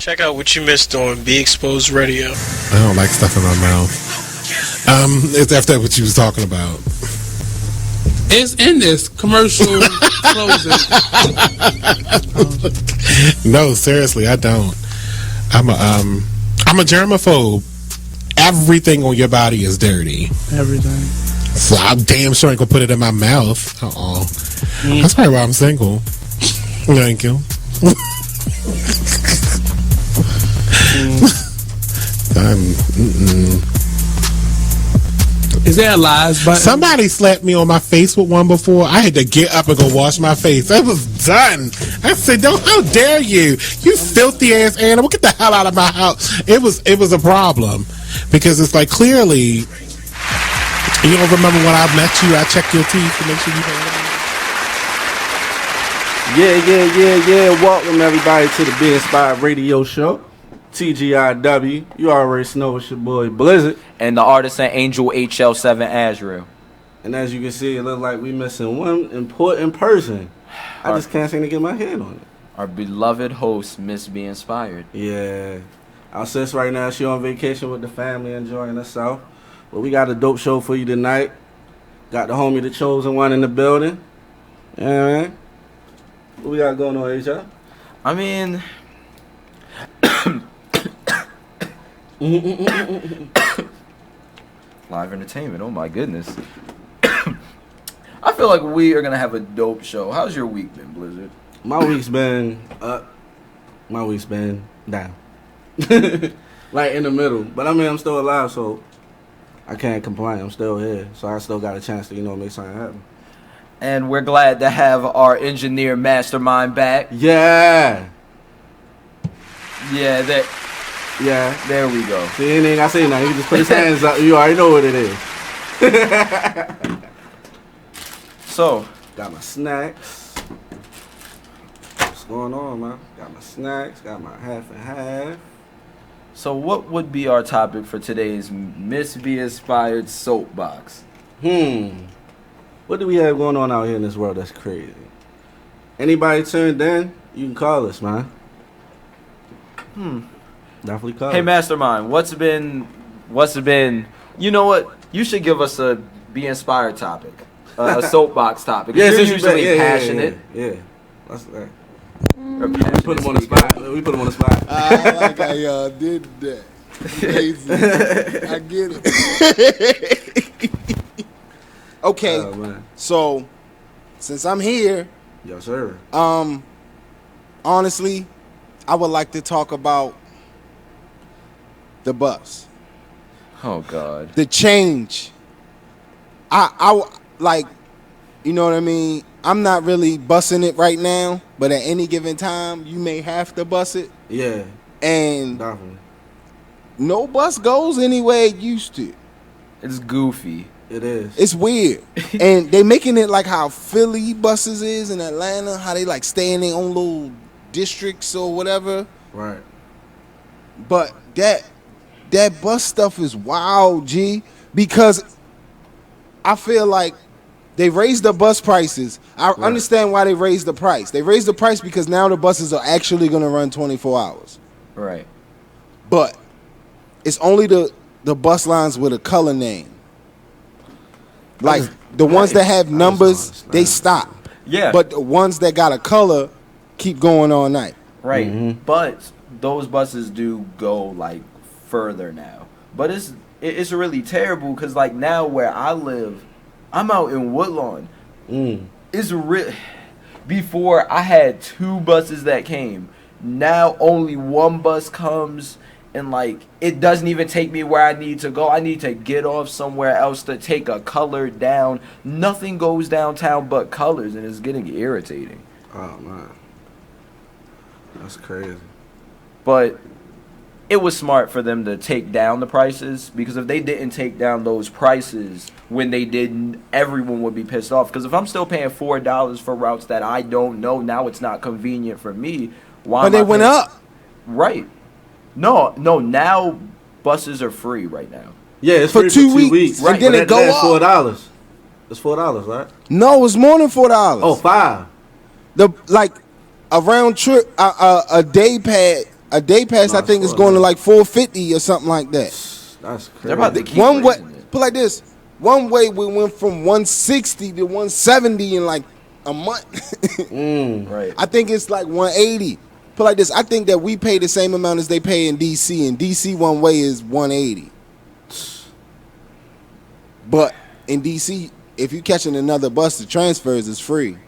Check out what you missed on Be Exposed Radio. I don't like stuff in my mouth. Is that what you was talking about? It's in this commercial closing. No, seriously, I don't. I'm a germaphobe. Everything on your body is dirty. Everything. So I'm damn sure I ain't gonna put it in my mouth. That's probably why I'm single. Thank you. Is there a lies button? Somebody slapped me on my face with one before. I had to get up and go wash my face. I was done. I said, how dare you filthy ass animal, get the hell out of my house. It was a problem because it's like, clearly you don't remember when I met you. I checked your teeth to make sure you Yeah. Welcome everybody to the Be Inspired Radio Show. TGIW. You already know it's your boy Blizzard. And the artisan angel HL7 Azriel. And as you can see, it looks like we missing one important person. I just can't seem to get my head on it. Our beloved host, Miss Be Inspired. Yeah. Our sis right now, she on vacation with the family, enjoying herself. But we got a dope show for you tonight. Got the homie, the chosen one in the building. Yeah, man. What we got going on, HL? I mean... Live entertainment, oh my goodness. I feel like we are going to have a dope show. How's your week been, Blizzard? My week's been up. My week's been down. Like in the middle. But I mean, I'm still alive, so I can't complain. I'm still here. So I still got a chance to, make something happen. And we're glad to have our engineer mastermind back. Yeah. Yeah, there we go. See, he ain't got to say nothing. He can just put his hands up. You already know what it is. So, got my snacks. What's going on, man? Got my snacks. Got my half and half. So what would be our topic for today's Miss Be Inspired soapbox? What do we have going on out here in this world that's crazy? Anybody tuned in? You can call us, man. Definitely call us. Hey, Mastermind, what's been, you know what? You should give us a Be Inspired topic. A soapbox topic. Yeah, you're usually passionate. Yeah. That's that. We put him on the spot. We put him on the spot. I like how y'all did that. Crazy. I get it. Okay, so since I'm here, yes, sir. Honestly, I would like to talk about the bus. Oh God. The change. I like, you know what I mean? I'm not really bussing it right now, but at any given time, you may have to bus it. Yeah. And definitely. No bus goes anywhere it used to. It's goofy. It is. It's weird. And they making it like how Philly buses is in Atlanta, how they like stay in their own little districts or whatever. Right. But that bus stuff is wild, G, because I feel like they raised the bus prices. I understand why they raised the price. They raised the price because now the buses are actually going to run 24 hours. Right. But it's only the bus lines with a color name. Like the ones that have numbers, they stop. Yeah. But the ones that got a color keep going all night. Right. Mm-hmm. But those buses do go like further now. But it's really terrible because like now where I live, I'm out in Woodlawn. It's before I had 2 buses that came. Now only 1 bus comes. And, like, it doesn't even take me where I need to go. I need to get off somewhere else to take a color down. Nothing goes downtown but colors, and it's getting irritating. Oh, man. That's crazy. But it was smart for them to take down the prices, because if they didn't take down those prices when they did, everyone would be pissed off. Because if I'm still paying $4 for routes that I don't know, now it's not convenient for me. Why? But they went up. Right. No, now buses are free right now. Yeah, it's for free 2 for 2 weeks. Right. And then it go up. $4. It's $4, right? No, it's more than $4. Oh, $5. A round trip, a day pad, A day pass, I think, is going to like $450 or something like that. That's crazy. They're about to keep One way, raising it. put like this. One way we went from 160 to 170 in like a month. Right. I think it's like 180. Put like this. I think that we pay the same amount as they pay in DC. In DC, one way is 180. But in DC, if you catching another bus, the transfers is free.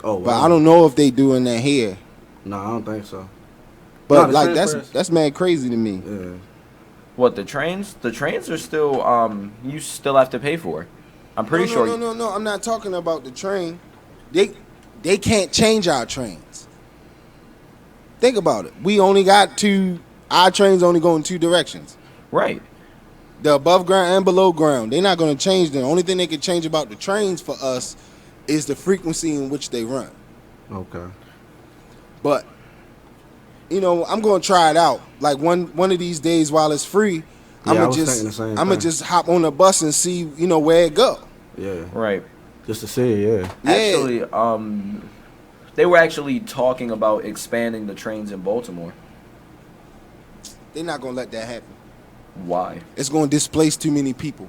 Oh, wow. But I don't know if they doing that here. No, I don't think so. But No, the like transfers- that's mad crazy to me. Yeah. What, the trains? The trains are still you still have to pay for. I'm pretty sure. No. I'm not talking about the train. They can't change our trains. Think about it. We only got two. Our trains only go in two directions. Right. The above ground and below ground. They're not going to change. The only thing they can change about the trains for us is the frequency in which they run. Okay. But you know, I'm going to try it out. Like one of these days while it's free, I I'm was gonna thinking the same I'm gonna thing. just hop on the bus and see, you know, where it go. Yeah. Right. Just to see it, yeah. Actually, they were actually talking about expanding the trains in Baltimore. They're not going to let that happen. Why? It's going to displace too many people.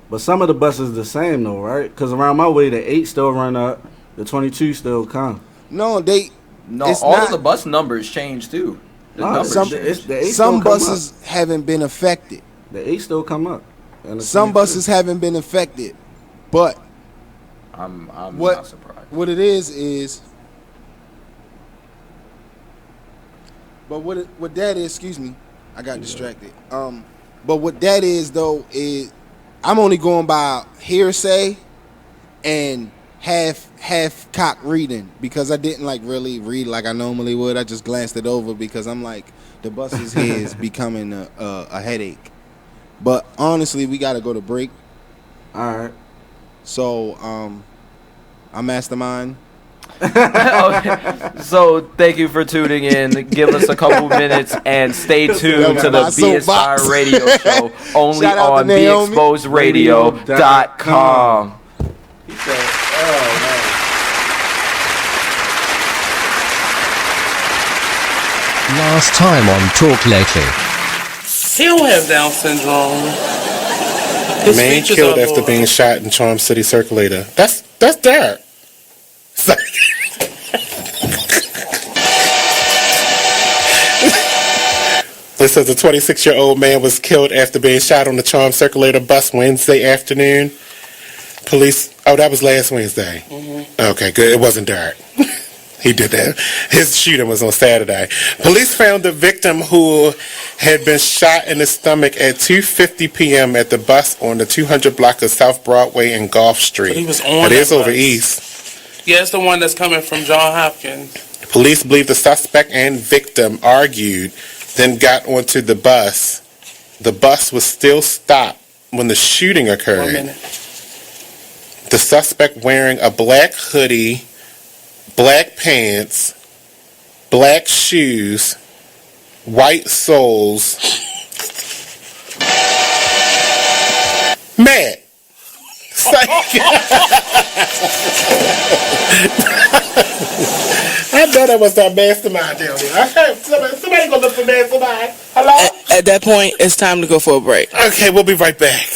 But some of the buses the same though, right? Because around my way, the 8 still run up, the 22 still come. No, No, it's all not, of the bus numbers changed too. The No, numbers some, changed. the 8 some still come buses haven't been affected. The 8 still come up. And the Some 22. buses haven't been affected. But I'm what not surprised. what it is but what that is, excuse me, I got distracted. But what that is though is I'm only going by hearsay and half cock reading because I didn't like really read like I normally would. I just glanced it over because I'm like the buses here is becoming a headache. But honestly, we got to go to break. All right. So I'm Mastermind. Okay. So thank you for tuning in. Give us a couple minutes and stay tuned to the My Be soapbox. Inspired Radio Show only Shout out to on Naomi. BeExposedRadio.com. He said, oh, man. Last time on Talk Lately. He don't have Down syndrome. His Man features killed are after normal. being shot in Charm City Circulator. That's dark. So- It says a 26-year-old man was killed after being shot on the Charm Circulator bus Wednesday afternoon. Police. Oh, that was last Wednesday. Okay, good. It wasn't dark. He did that. His shooting was on Saturday. Police found the victim who had been shot in the stomach at 2:50 p.m. at the bus on the 200 block of South Broadway and Gulf Street. But he was on It that is over bus. east. Yeah, it's the one that's coming from John Hopkins. Police believe the suspect and victim argued, then got onto the bus. The bus was still stopped when the shooting 1 occurred. minute. The suspect wearing a black hoodie, black pants, black shoes, white soles. Matt. I know that was that mastermind down there. Okay, somebody go look for mastermind. Hello? At that point, it's time to go for a break. Okay, we'll be right back.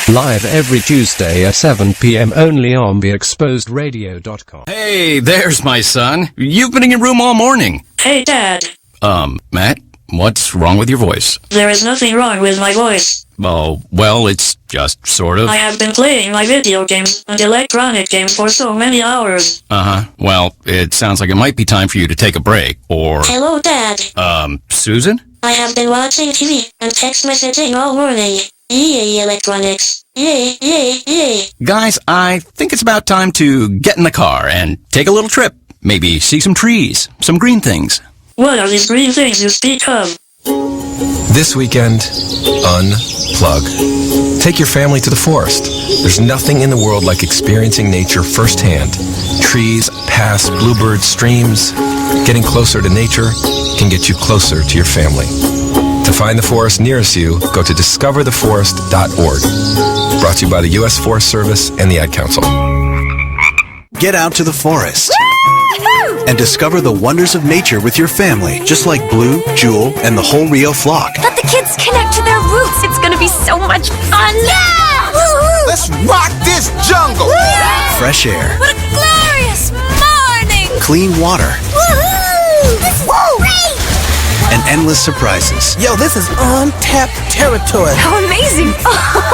Live every Tuesday at 7 p.m. only on BeExposedRadio.com. Hey, there's my son. You've been in your room all morning. Hey, Dad. Matt, what's wrong with your voice? There is nothing wrong with my voice. Oh, well, it's just sort of. I have been playing my video games and electronic games for so many hours. Uh-huh. Well, it sounds like it might be time for you to take a break. Or, Hello, Dad. Susan? I have been watching TV and text messaging all morning. Yay, electronics. Yay, yay, yay. Guys, I think it's about time to get in the car and take a little trip. Maybe see some trees, some green things. What are these green things you speak of? This weekend, unplug. Take your family to the forest. There's nothing in the world like experiencing nature firsthand. Trees, paths, bluebirds, streams. Getting closer to nature can get you closer to your family. To find the forest nearest you, go to discovertheforest.org. Brought to you by the U.S. Forest Service and the Ad Council. Get out to the forest and discover the wonders of nature with your family, just like Blue, Jewel, and the whole Rio flock. Let the kids connect to their roots. It's gonna be so much fun. Yeah! Woo-hoo! Let's rock this jungle. Woo! Fresh air. What a glorious morning. Clean water. Woohoo! This is great. And endless surprises. Yo, this is untapped territory. How amazing.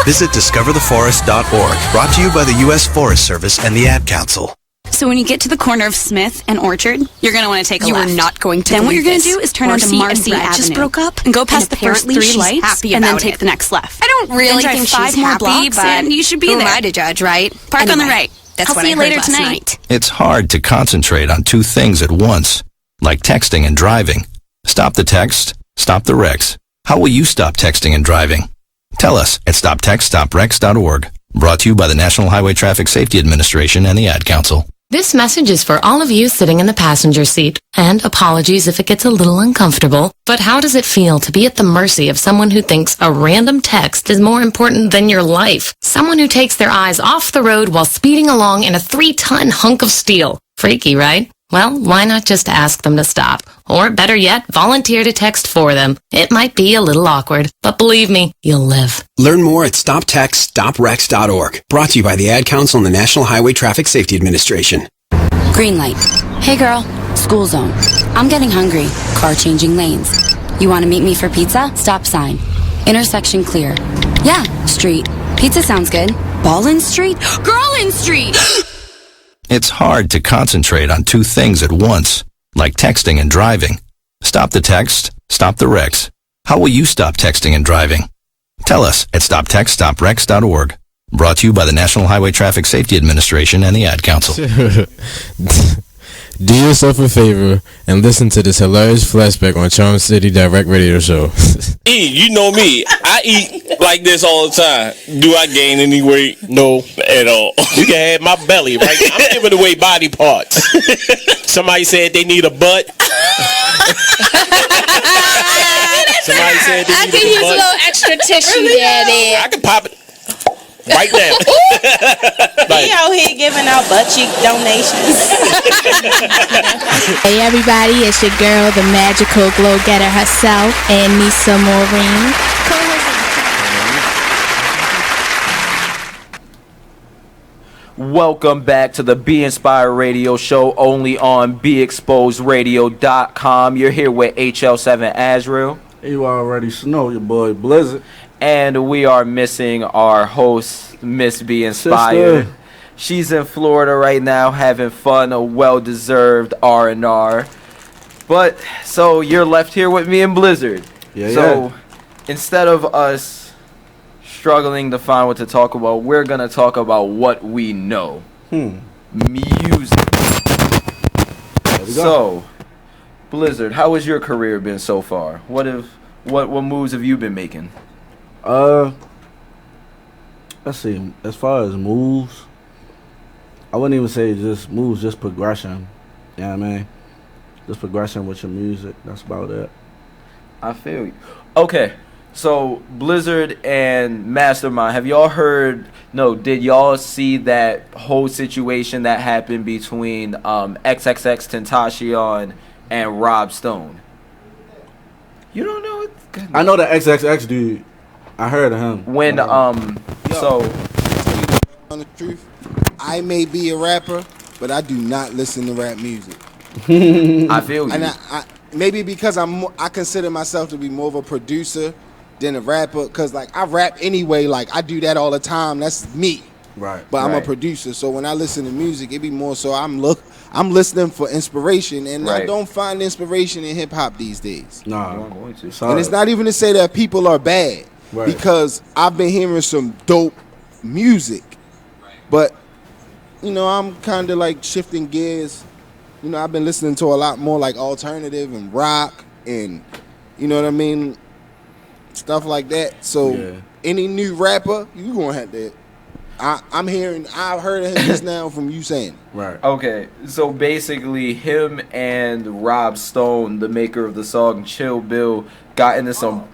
Visit discovertheforest.org. Brought to you by the U.S. Forest Service and the Ad Council. So when you get to the corner of Smith and Orchard, you're going to want to take a left. You are not going to. Then what you're going to this. do is turn onto Marcy Avenue. Just broke up and go past the first 3 lights and then take the next left. I don't really then think drive 5 she's more happy, blocks but and you should be who there. am I to judge, right? Park on the Anyway, right. That's I'll what see I you heard later last tonight. night. It's hard to concentrate on 2 things at once, like texting and driving. Stop the text, stop the wrecks. How will you stop texting and driving? Tell us at stoptextstoprex.org. Brought to you by the National Highway Traffic Safety Administration and the Ad Council. This message is for all of you sitting in the passenger seat, and apologies if it gets a little uncomfortable, but how does it feel to be at the mercy of someone who thinks a random text is more important than your life? Someone who takes their eyes off the road while speeding along in a 3-ton hunk of steel. Freaky, right? Well, why not just ask them to stop? Or better yet, volunteer to text for them. It might be a little awkward, but believe me, you'll live. Learn more at stoptextstoprex.org. Brought to you by the Ad Council and the National Highway Traffic Safety Administration. Green light. Hey girl, school zone. I'm getting hungry. Car changing lanes. You want to meet me for pizza? Stop sign. Intersection clear. Yeah, street. Pizza sounds good. Ballin Street? Girlin Street! It's hard to concentrate on 2 things at once, like texting and driving. Stop the text, stop the wrecks. How will you stop texting and driving? Tell us at stoptextstoprex.org. Brought to you by the National Highway Traffic Safety Administration and the Ad Council. Do yourself a favor and listen to this hilarious flashback on Charm City Direct Radio Show. You know me. I eat like this all the time. Do I gain any weight? No, at all. You can have my belly, right? I'm giving away body parts. Somebody said they need a butt. Somebody said they I need can a use butt. a little extra tissue there. I can pop it right now. He out here giving out butt cheek donations. Hey everybody, it's your girl, the magical glow getter herself, Anissa Maureen. Welcome back to the Be Inspired Radio Show, only on BeExposedRadio.com. You're here with HL7 Azriel. You already know your boy Blizzard. And we are missing our host, Miss Be Inspired. Sister. She's in Florida right now having fun, a well-deserved R&R. But, so you're left here with me and Blizzard. So, instead of us struggling to find what to talk about, we're going to talk about what we know. Music. So, Blizzard, how has your career been so far? What moves have you been making? Let's see. As far as moves, I wouldn't even say just moves, just progression. You know what I mean? Just progression with your music. That's about it. I feel you. Okay, so Blizzard and Mastermind, have y'all heard? No, did y'all see that whole situation that happened between XXX Tentacion and Rob Stone? You don't know it? I know the XXX dude. I heard of him. When so on the truth, I may be a rapper, but I do not listen to rap music. I feel you. And I maybe because I consider myself to be more of a producer than a rapper, cause like I rap anyway, like I do that all the time. That's me. Right. But I'm a producer, so when I listen to music, it be more so I'm listening for inspiration, and I don't find inspiration in hip hop these days. Nah, and it's not even to say that people are bad, because I've been hearing some dope music, but you know I'm kind of like shifting gears. You know, I've been listening to a lot more like alternative and rock, and you know what I mean, stuff like that. So any new rapper, you gonna have to. I've heard of him just now from you saying. Right. Okay, so basically him and Rob Stone, the maker of the song Chill Bill, got into some...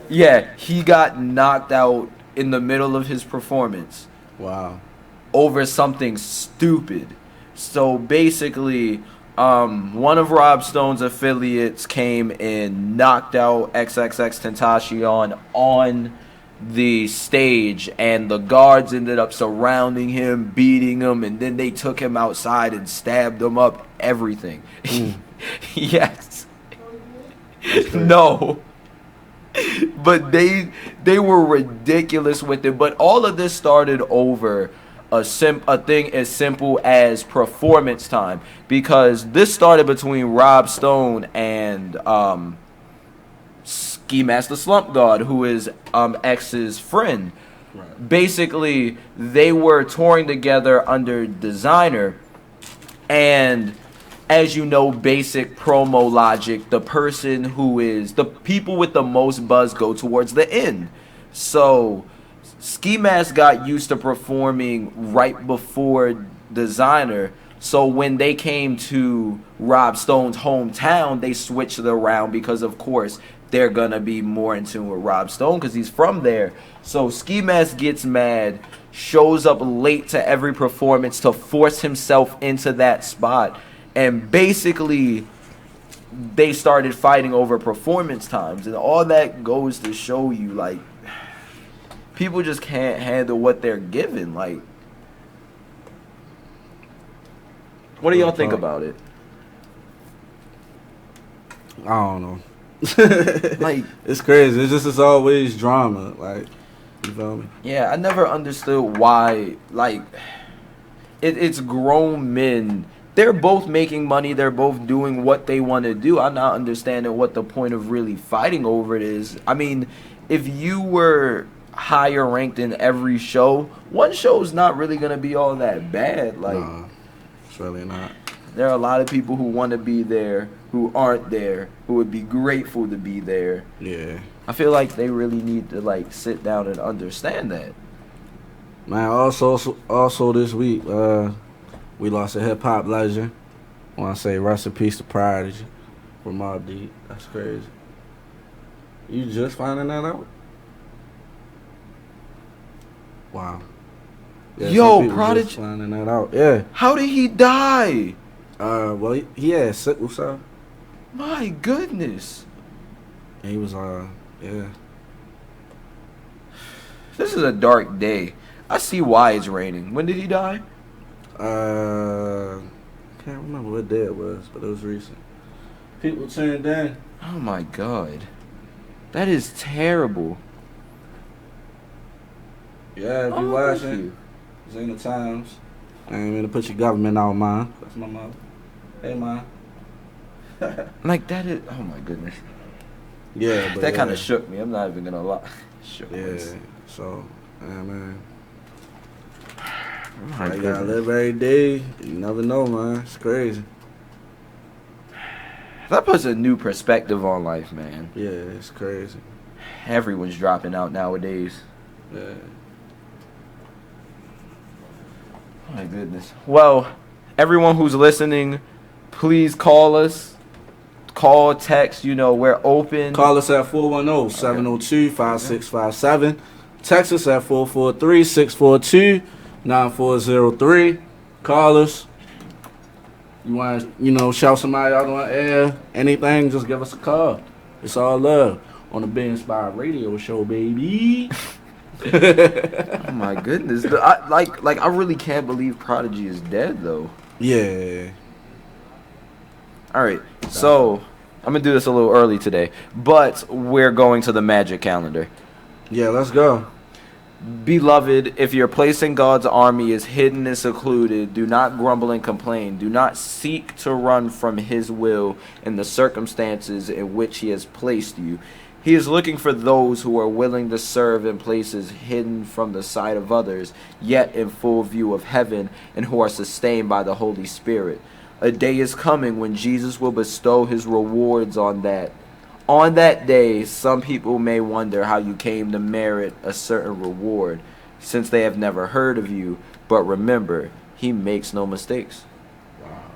Yeah, he got knocked out in the middle of his performance. Wow. Over something stupid. So basically, one of Rob Stone's affiliates came and knocked out XXXTentacion on the stage, and the guards ended up surrounding him, beating him, and then they took him outside and stabbed him up, everything. Yes. No. But they were ridiculous with it. But all of this started over a thing as simple as performance time, because this started between Rob Stone and Ski Master Slump God, who is X's friend. Right. Basically, they were touring together under Designer, and as you know, basic promo logic, the people with the most buzz go towards the end. So Ski Mask got used to performing right before Designer. So when they came to Rob Stone's hometown, they switched it around because, of course, they're going to be more in tune with Rob Stone because he's from there. So Ski Mask gets mad, shows up late to every performance to force himself into that spot. And basically, they started fighting over performance times. And all that goes to show you, like, people just can't handle what they're given. Like, what do y'all think about it? I don't know. Like, it's crazy. It's always drama. Like, you feel me? Yeah, I never understood why. Like, it's grown men. They're both making money. They're both doing what they want to do. I'm not understanding what the point of really fighting over it is. I mean, if you were higher ranked in every show, one show's not really going to be all that bad. Like, nah, it's really not. There are a lot of people who want to be there, who aren't there, who would be grateful to be there. Yeah. I feel like they really need to, like, sit down and understand that. Man, also this week, we lost a hip hop legend. I want to say rest in peace to Prodigy from Mobb Deep. That's crazy. You just finding that out? Wow. Yeah, yo, Prodigy just finding that out. Yeah. How did he die? Well, he had sickle cell. My goodness. And he was yeah. This is a dark day. I see why it's raining. When did he die? Can't remember what day it was, but it was recent. People turned in. Oh my god. That is terrible. Yeah, if you watching, it's in the times. I ain't mean to put your government out, man. That's my mom. Hey, man. Like, that is, oh my goodness. Yeah, but that kind of shook me. I'm not even gonna lie. Shook yeah, me. so, yeah, man. Oh you gotta live every day. You never know, man. It's crazy. That puts a new perspective on life, man. Yeah, it's crazy. Everyone's dropping out nowadays. Yeah. Oh my goodness. Well, everyone who's listening, please call us. Call, text, we're open. Call us at 410-702-5657. Text us at 443-642-9403. Call us. You want to, shout somebody out on air, anything, just give us a call. It's all love on the Be Inspired Radio Show, baby. Oh my goodness. I really can't believe Prodigy is dead, though. Yeah. All right, so I'm going to do this a little early today, but we're going to the magic calendar. Yeah, let's go. Beloved, if your place in God's army is hidden and secluded, do not grumble and complain. Do not seek to run from his will in the circumstances in which he has placed you. He is looking for those who are willing to serve in places hidden from the sight of others, yet in full view of heaven, and who are sustained by the Holy Spirit. A day is coming when Jesus will bestow his rewards on that. On that day, some people may wonder how you came to merit a certain reward, since they have never heard of you. But remember, he makes no mistakes. Wow.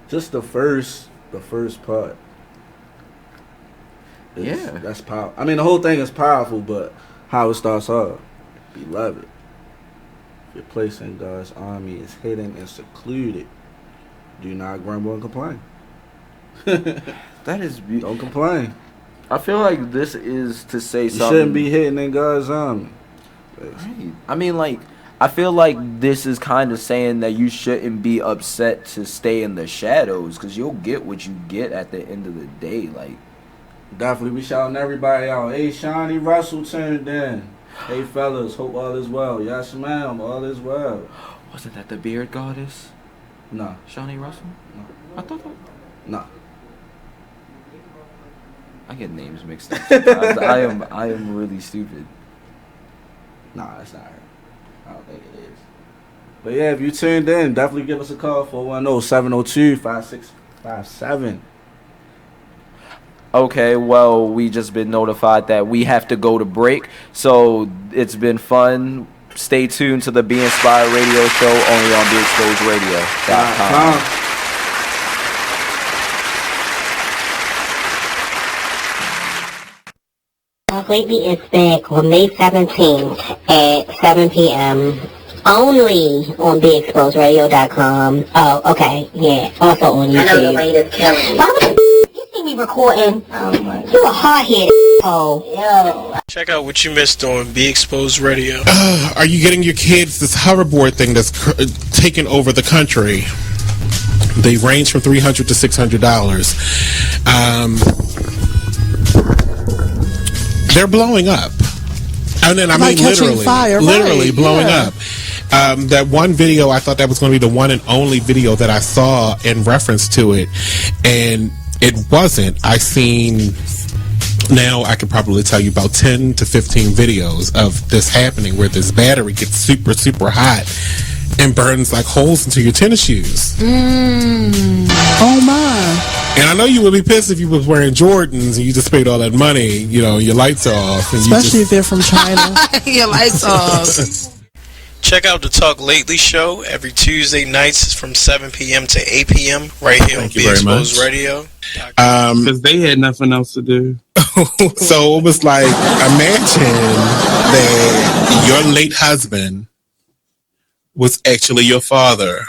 Just the first part. That's powerful. I mean, the whole thing is powerful, but how it starts off. Beloved, your place in God's army is hidden and secluded. Do not grumble and complain. That is Don't complain. I feel like this is to say You something. shouldn't be hitting in God's army. Right. I mean, like, I feel like this is kind of saying that you shouldn't be upset to stay in the shadows, because you'll get what you get at the end of the day. Like, Definitely, we shouting everybody out. Hey, Shawnee Russell turned in. Hey, fellas, hope all is well. Yes, ma'am, all is well. wasn't that the beard goddess? No. Shawnee Russell? No. I thought that. No. I get names mixed up sometimes. I am really stupid. Nah, that's not her. I don't think it is. But yeah, if you tuned in, definitely give us a call, 410-702-5657. Okay, well, we just been notified that we have to go to break. So it's been fun. Stay tuned to the Be Inspired radio show only on BeExposedRadio.com. Lately, it's back on May 17th at 7 p.m. only on BeExposedRadio.com. Oh, okay, yeah. Also on YouTube. I know the latest killing. Why would you see me recording? Oh my God. You a hard-headed hoe. Yo. Check out what you missed on Be Exposed Radio. Are you getting your kids this hoverboard thing that's taking over the country? They range from $300 to $600. They're blowing up. And then, I mean, literally blowing up. That one video, I thought that was going to be the one and only video that I saw in reference to it. And it wasn't. I seen, now I could probably tell you about 10 to 15 videos of this happening where this battery gets super, super hot and burns like holes into your tennis shoes. Oh my. And I know you would be pissed if you was wearing Jordans and you just paid all that money, you know, your lights are off. And especially if they're from China. Your lights off. Check out the Talk Lately show every Tuesday nights from 7 p.m. to 8 p.m. right here on Be Exposed Radio. Because they had nothing else to do. So it was like, imagine that your late husband was actually your father.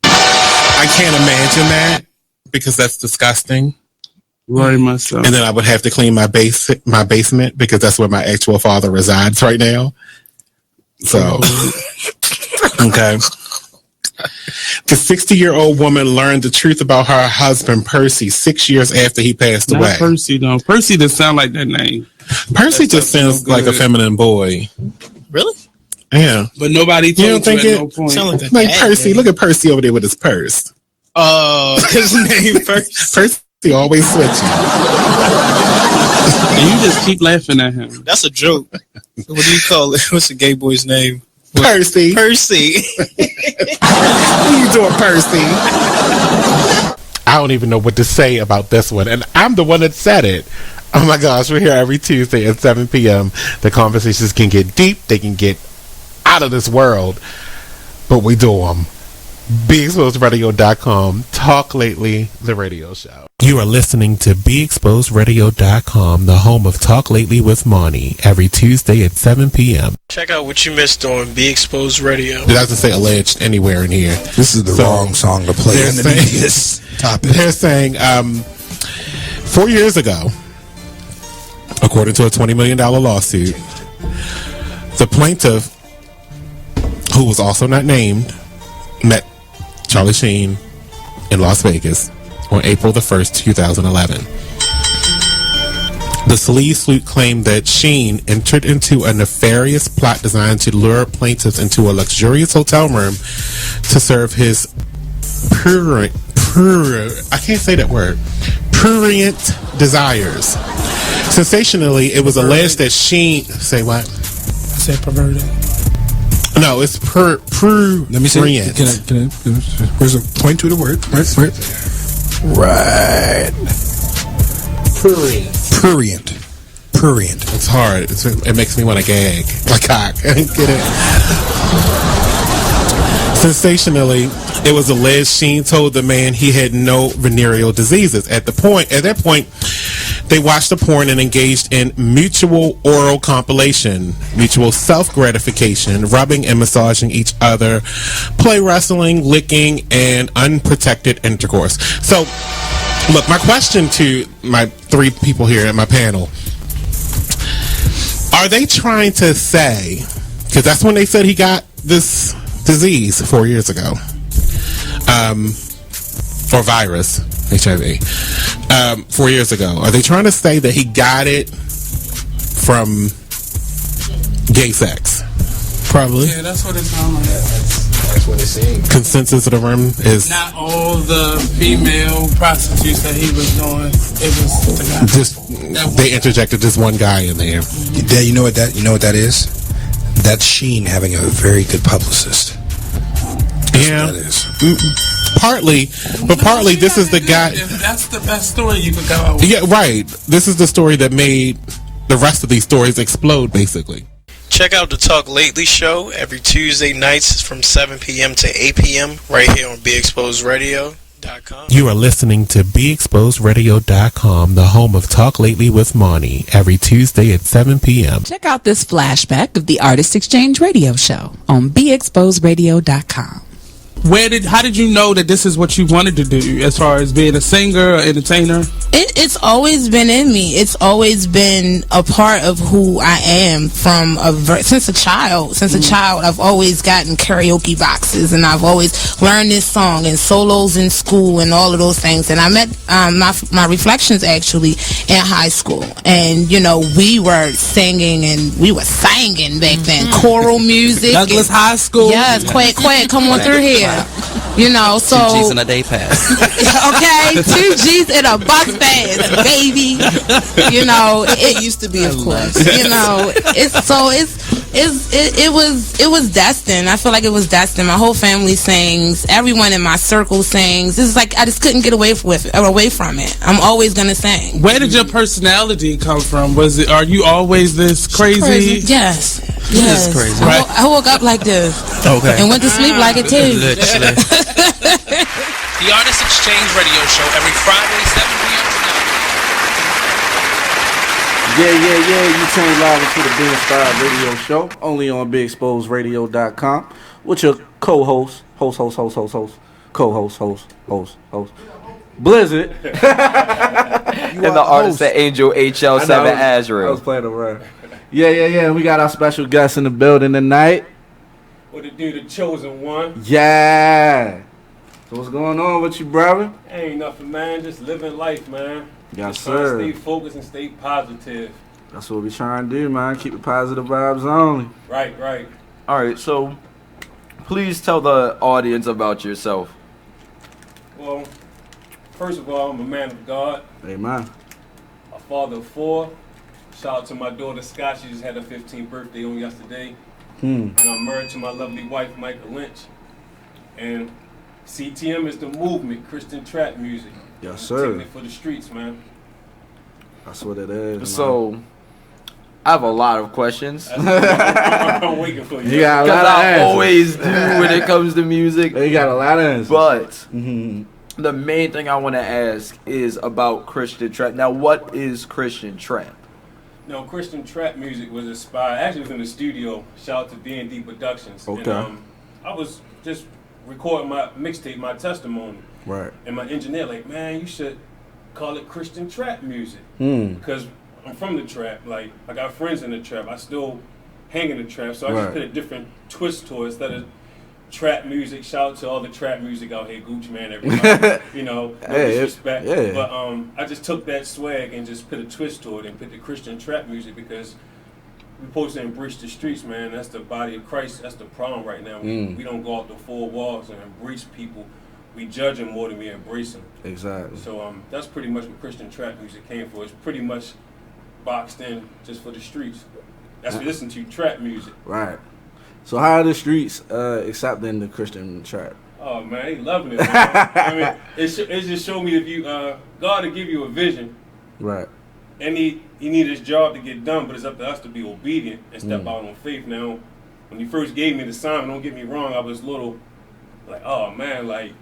I can't imagine that because that's disgusting. Right, myself. And then I would have to clean my basement because that's where my actual father resides right now. So, okay. The 60-year-old woman learned the truth about her husband, Percy, 6 years after he passed away. Not Percy, though. Percy doesn't sound like that name. Percy just sounds like a feminine boy. Really? Yeah. But nobody told you don't think at no point. Like Percy, look at Percy over there with his purse. His name Percy. Percy always switching. And you just keep laughing at him. That's a joke. What do you call it? What's the gay boy's name? Percy. Percy. What are you doing, Percy? I don't even know what to say about this one. And I'm the one that said it. Oh my gosh, we're here every Tuesday at 7 p.m. The conversations can get deep. They can get out of this world. But we do them. BeExposedRadio.com. Talk Lately, the radio show. You are listening to BeExposedRadio.com, the home of Talk Lately with Monty, every Tuesday at 7 p.m. Check out what you missed on Be Exposed Radio. It doesn't say alleged anywhere in here. This is the wrong song to play in this topic. They're saying 4 years ago, according to a $20 million lawsuit, the plaintiff, who was also not named, met Charlie Sheen in Las Vegas on April the 1st, 2011. The Sully suit claimed that Sheen entered into a nefarious plot designed to lure plaintiffs into a luxurious hotel room to serve his prurient desires. Sensationally, it was alleged that Sheen... Say what? I said perverted. No, it's prurient. Let me see. Can I where's a point to the word? Right. Prurient. It's hard. It makes me want to gag. My cock. Get it? Sensationally, it was alleged Sheen told the man he had no venereal diseases. At that point, They watched the porn and engaged in mutual oral compilation, mutual self-gratification, rubbing and massaging each other, play wrestling, licking, and unprotected intercourse. So, look, my question to my three people here at my panel, are they trying to say, because that's when they said he got this disease 4 years ago, or virus, HIV, 4 years ago. Are they trying to say that he got it from gay sex? Probably. Yeah, that's what it sounds like. That's what it's saying. Consensus of the room is not all the female prostitutes that he was doing. It was the guy. Just they interjected this one guy in there. Yeah, you know what that is? That's Sheen having a very good publicist. Yeah, that is. Partly, but partly this is the guy. That's the best story you could come out with. Yeah, right. This is the story that made the rest of these stories explode, basically. Check out the Talk Lately show every Tuesday nights from 7 p.m. to 8 p.m. right here on BeExposedRadio.com. You are listening to BeExposedRadio.com, the home of Talk Lately with Monty, every Tuesday at 7 p.m. Check out this flashback of the Artist Exchange Radio Show on BeExposedRadio.com. How did you know that this is what you wanted to do as far as being a singer or entertainer? It's always been in me. It's always been a part of who I am since a child. Since a child, I've always gotten karaoke boxes, and I've always learned this song and solos in school and all of those things. And I met my Reflections actually in high school, and we were singing and we were singing back then, choral music. Douglas High School. Yes, quack, come on through here. So 2 G's in a day pass. Okay, 2 G's in a bus pass, baby. It used to be, of course. It was destined. I feel like it was destined. My whole family sings. Everyone in my circle sings. It's like I just couldn't get away from it. I'm always gonna sing. Where did your personality come from? Are you always this crazy? Yes. This is crazy. Right? I woke up like this. Okay. And went to sleep like it too. Literally. The Artist Exchange Radio Show every Friday, 7 p.m. Yeah. You tuned live into the Being Inspired Radio Show, only on BeExposedRadio.com with your co-host, host, Blizzard. And the artist at Angel HL7 Azriel. I was playing around. Yeah. We got our special guest in the building tonight. What it do, the chosen one? Yeah. So what's going on with you, brother? Ain't nothing, man. Just living life, man. Yes, just sir. Trying to stay focused and stay positive. That's what we trying to do, man. Keep the positive vibes only. Right. All right, so please tell the audience about yourself. Well, first of all, I'm a man of God. Amen. A father of 4. Shout out to my daughter Scott. She just had her 15th birthday on yesterday. And I'm married to my lovely wife, Michael Lynch. And CTM is the movement, Christian trap music. Yes, sir. Taking it for the streets, man. That's what it is, man. So, I have a lot of questions. I'm waiting for you. You got a lot of I answers. always do when it comes to music. You got a lot of answers. But the main thing I want to ask is about Christian trap. Now, what is Christian trap? No, Christian trap music was inspired. Actually, it was in the studio. Shout out to D&D Productions. Okay. And, I was just recording my mixtape, my testimony. Right. And my engineer like, man, you should call it Christian trap music. Because I'm from the trap. Like, I got friends in the trap. I still hang in the trap. So I just put a different twist to it instead of trap music. Shout out to all the trap music out here, Gucci Man, everybody. No disrespect. Yeah. But I just took that swag and just put a twist to it and put the Christian trap music because we're supposed to embrace the streets, man. That's the body of Christ. That's the problem right now. We don't go out the 4 walls and embrace people. We judge them more than we embrace them. Exactly. So that's pretty much what Christian trap music came for. It's pretty much boxed in just for the streets. That's what we listen to, trap music. Right. So how are the streets accepting the Christian trap? Oh man, they loving it, man. I mean, it just showed me if you God will give you a vision, right? And he need his job to get done, but it's up to us to be obedient and step out on faith. Now, when he first gave me the assignment, don't get me wrong, I was a little like, oh man, like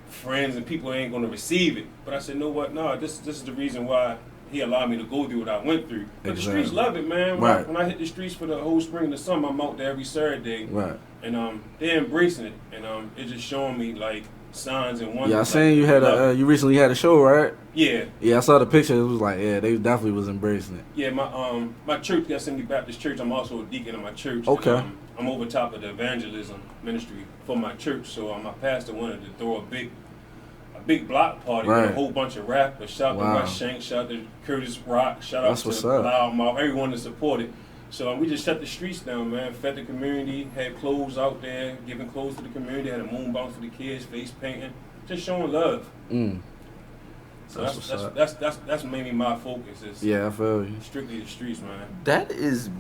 friends and people ain't gonna receive it. But I said, no, what? No, this is the reason why he allowed me to go through what I went through. But Exactly. the streets love it, man. Right. When I hit the streets for the whole spring and the summer, I'm out there every Saturday. Right. And they're embracing it, and it's just showing me like signs and wonders. Yeah, I seen you had you recently had a show, right? Yeah. Yeah, I saw the picture. It was like, yeah, they definitely was embracing it. Yeah, my church, Assembly Baptist Church. I'm also a deacon in my church. Okay. And, I'm over top of the evangelism ministry for my church, so my pastor wanted to throw a big block party with a whole bunch of rappers. Shout out to Russ Shank, shout out to Curtis Rock, shout out to Loudmouth, everyone that supported. So we just shut the streets down, man. Fed the community, had clothes out there, giving clothes to the community, had a moon bounce for the kids, face painting, just showing love. So that's mainly my focus. Is I feel you. Strictly the streets, man. That is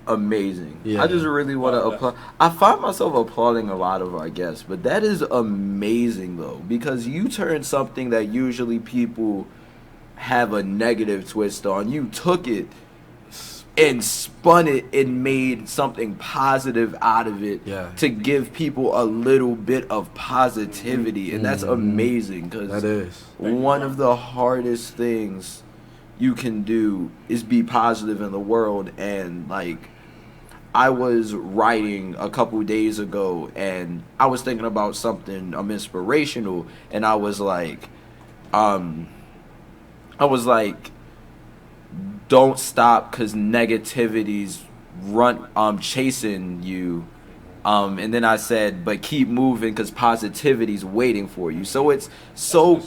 amazing. Yeah. I just really want to applaud. I find myself applauding a lot of our guests, but that is amazing though, because you turn something that usually people have a negative twist on. You took it and spun it and made something positive out of it to give people a little bit of positivity, and that's amazing, because that is one of the hardest things you can do is be positive in the world. And like, I was writing a couple days ago and I was thinking about something inspirational, and I was like don't stop, because negativity's chasing you. And then I said, but keep moving, because positivity's waiting for you. So it's so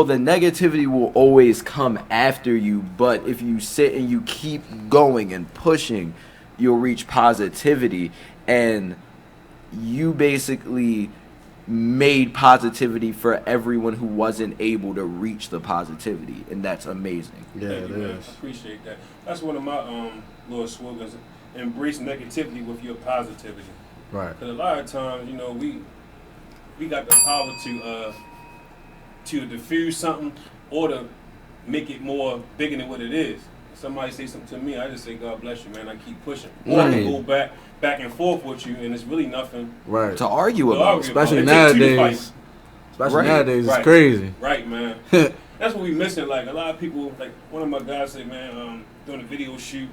the negativity will always come after you, but if you sit and you keep going and pushing, you'll reach positivity. And you basically made positivity for everyone who wasn't able to reach the positivity, and that's amazing. Yeah, Thank you, man. I appreciate that. That's one of my little slogans: embrace negativity with your positivity. Right. Because a lot of times, you know, we got the power to diffuse something or to make it more bigger than what it is. Somebody say something to me, I just say, God bless you, man. I keep pushing. Or I can go back and forth with you, and it's really nothing to argue about. Especially nowadays. Nowadays, it's crazy. Right, man. That's what we missing. Like, a lot of people, like one of my guys said, man, doing a video shoot,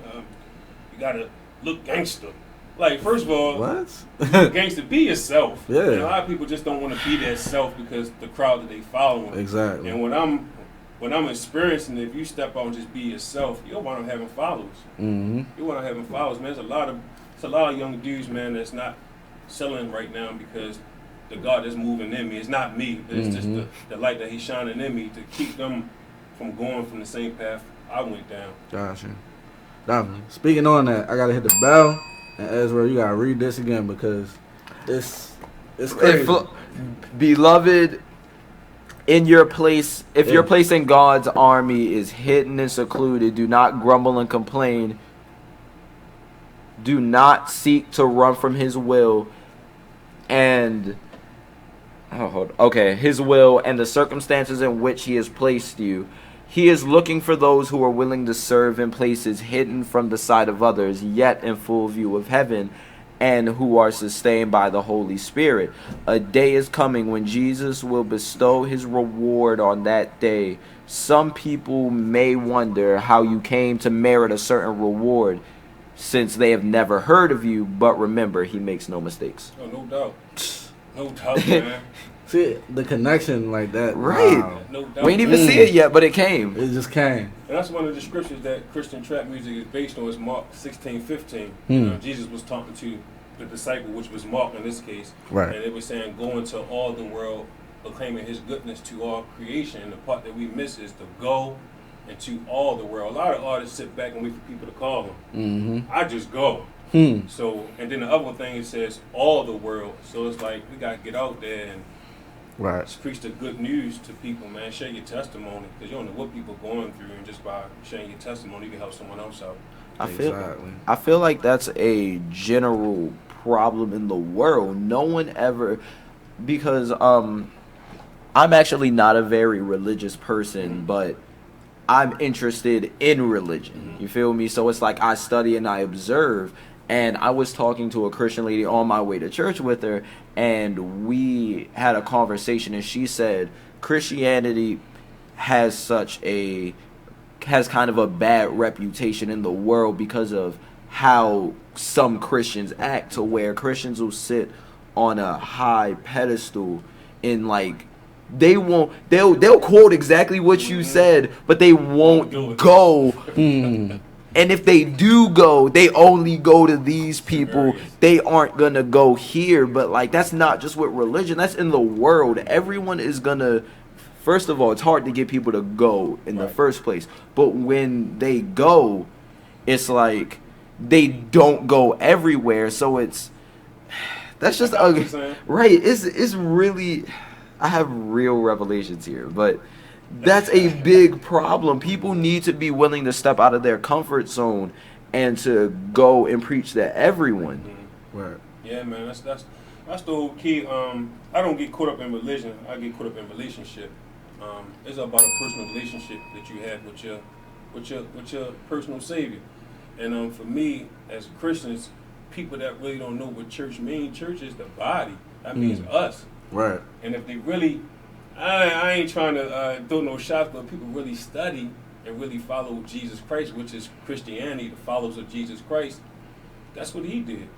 you gotta look gangster. Like, first of all, gangster, be yourself. Yeah. And a lot of people just don't want to be their self because the crowd that they following. Exactly. And when I'm experiencing it, if you step out and just be yourself, you'll wind up having followers. Mm-hmm. You wind up having followers, man. There's a lot of young dudes, man, that's not selling right now because the God that's moving in me, it's not me, but it's just the light that He's shining in me to keep them from going from the same path I went down. Gotcha. Definitely. Speaking on that, I gotta hit the bell, and Azriel, you gotta read this again because it's crazy. Beloved, in your place, if your place in God's army is hidden and secluded, do not grumble and complain. Do not seek to run from His will and His will and the circumstances in which He has placed you. He is looking for those who are willing to serve in places hidden from the sight of others, yet in full view of heaven, and who are sustained by the Holy Spirit. A day is coming when Jesus will bestow His reward on that day. Some people may wonder how you came to merit a certain reward, since they have never heard of you, but remember, He makes no mistakes. Oh, no doubt. No doubt, man. See, the connection like that. Right. Wow. No doubt. We ain't even see it yet, but it came. It just came. And that's one of the scriptures that Christian trap music is based on, is Mark 16:15. You know, Jesus was talking to the disciple, which was Mark in this case. Right. And it was saying, go into all the world, proclaiming His goodness to all creation. And the part that we miss is to go into all the world. A lot of artists sit back and wait for people to call them. Mm-hmm. I just go. So, and then the other thing, it says all the world. So it's like, we got to get out there and preach the good news to people, man. Share your testimony, because you don't know what people are going through, and just by sharing your testimony, you can help someone else out. I feel like that's a general problem in the world. No one ever, because I'm actually not a very religious person, but I'm interested in religion. You feel me? So it's like I study and I observe. And I was talking to a Christian lady on my way to church with her, and we had a conversation, and she said Christianity has such a has kind of a bad reputation in the world because of how some Christians act, to where Christians will sit on a high pedestal and like they'll quote exactly what you said, but they won't go. And if they do go, they only go to these people. They aren't gonna go here. But like, that's not just with religion, that's in the world. Everyone is gonna, first of all, it's hard to get people to go in the first place. But when they go, it's like they don't go everywhere. So that's just ugly. Right. It's really, I have real revelations here, but that's a big problem. People need to be willing to step out of their comfort zone and to go and preach to everyone. Right. Yeah, man, that's the whole key. I don't get caught up in religion. I get caught up in relationship. It's about a personal relationship that you have with your personal Savior. And for me, as Christians, people that really don't know what church means, church is the body. That means us. Right. And if they really, I ain't trying to throw no shots, but people really study and really follow Jesus Christ, which is Christianity, the followers of Jesus Christ. That's what he did.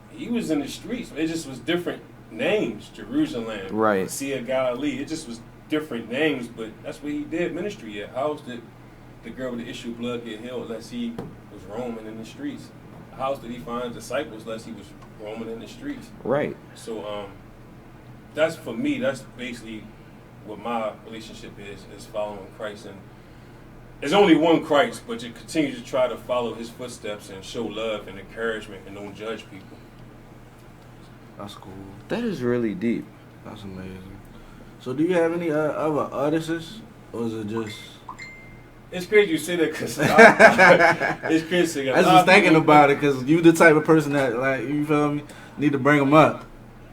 He was in the streets. It just was different names. Jerusalem, right? Sea of Galilee. It just was different names, but that's what he did ministry at. How did the girl with the issue of blood get healed unless he was roaming in the streets? How did he find disciples unless he was roaming in the streets? Right. So that's, for me, that's basically what my relationship is following Christ. And there's only one Christ, but you continue to try to follow his footsteps and show love and encouragement and don't judge people. That's cool. That is really deep. That's amazing. So do you have any other artists, or is it just... It's crazy you say that, because it's crazy. I was just thinking about it, because you the type of person that, like, you feel me, need to bring them up.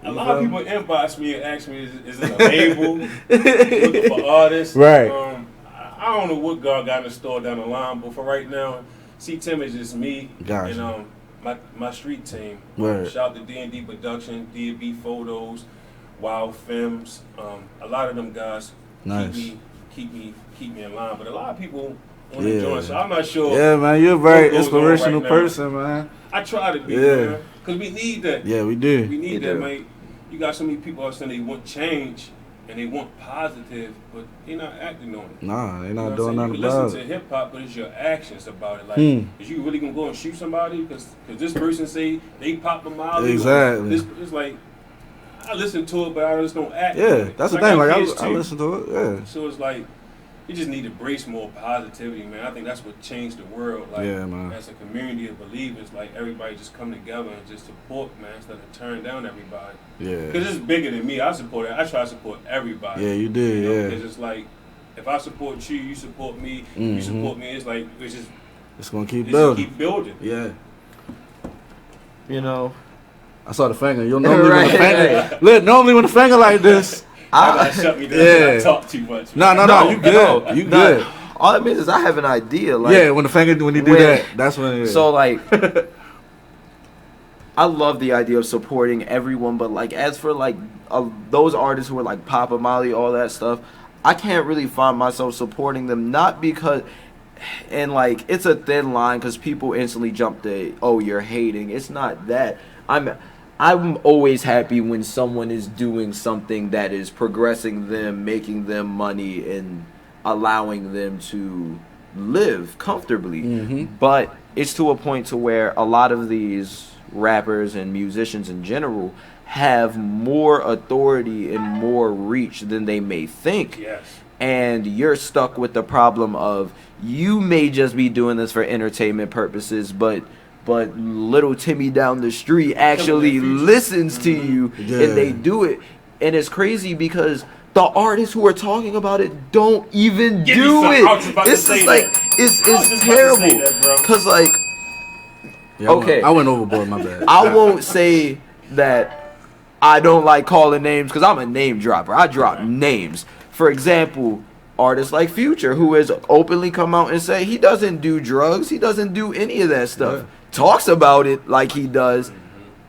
A lot of people inbox me and ask me, is it a label? Looking for artists? Right. I don't know what God got in the store down the line, but for right now, see, Tim is just me and my street team. Right. Shout out to D&D Production, D&B Photos, Wild Films. A lot of them guys keep me in line, but a lot of people want to join, so I'm not sure. Yeah, man, you're a very inspirational person, man. I try to be, man, because we need that. Yeah, we do. We need that, man. You got so many people out saying they want change and they want positive, but they're not acting on it. Nah, they're not doing nothing about it. You about listen to hip hop, but it's your actions about it. Like, is you really gonna go and shoot somebody because this person say they pop a mile? Exactly. It's like, I listen to it, but I just don't act. Yeah, on it. that's the thing. Like I listen to it. Yeah. So it's like, you just need to embrace more positivity, man. I think that's what changed the world. Like, man. As a community of believers, like, everybody just come together and just support, man, instead of turn down everybody. Yeah. Because it's bigger than me. I support it. I try to support everybody. Yeah, you did. You know? Yeah. Because it's like, if I support you, you support me. You support me. It's like it's gonna keep building. Keep building. Yeah. You know, I saw the finger. You'll normally when the finger. Look, normally when the finger like this. I gotta shut me down. I talk too much. No, you good. You good. All that means is I have an idea. Like, yeah, when you do that, that's when. Yeah. So like, I love the idea of supporting everyone, but like, as for like those artists who are like Papa Molly, all that stuff, I can't really find myself supporting them. Not because, and like, it's a thin line because people instantly jump to, oh, you're hating. It's not that. I'm always happy when someone is doing something that is progressing them, making them money, and allowing them to live comfortably. But it's to a point to where a lot of these rappers and musicians in general have more authority and more reach than they may think. Yes. And you're stuck with the problem of, you may just be doing this for entertainment purposes, but little Timmy down the street actually listens to you, and they do it. And it's crazy because the artists who are talking about it don't even do it. It's just like, it's terrible. Because like, okay, I went overboard, my bad. I won't say that I don't like calling names, because I'm a name dropper. I drop names. For example, artists like Future, who has openly come out and say he doesn't do drugs, he doesn't do any of that stuff. Talks about it like he does,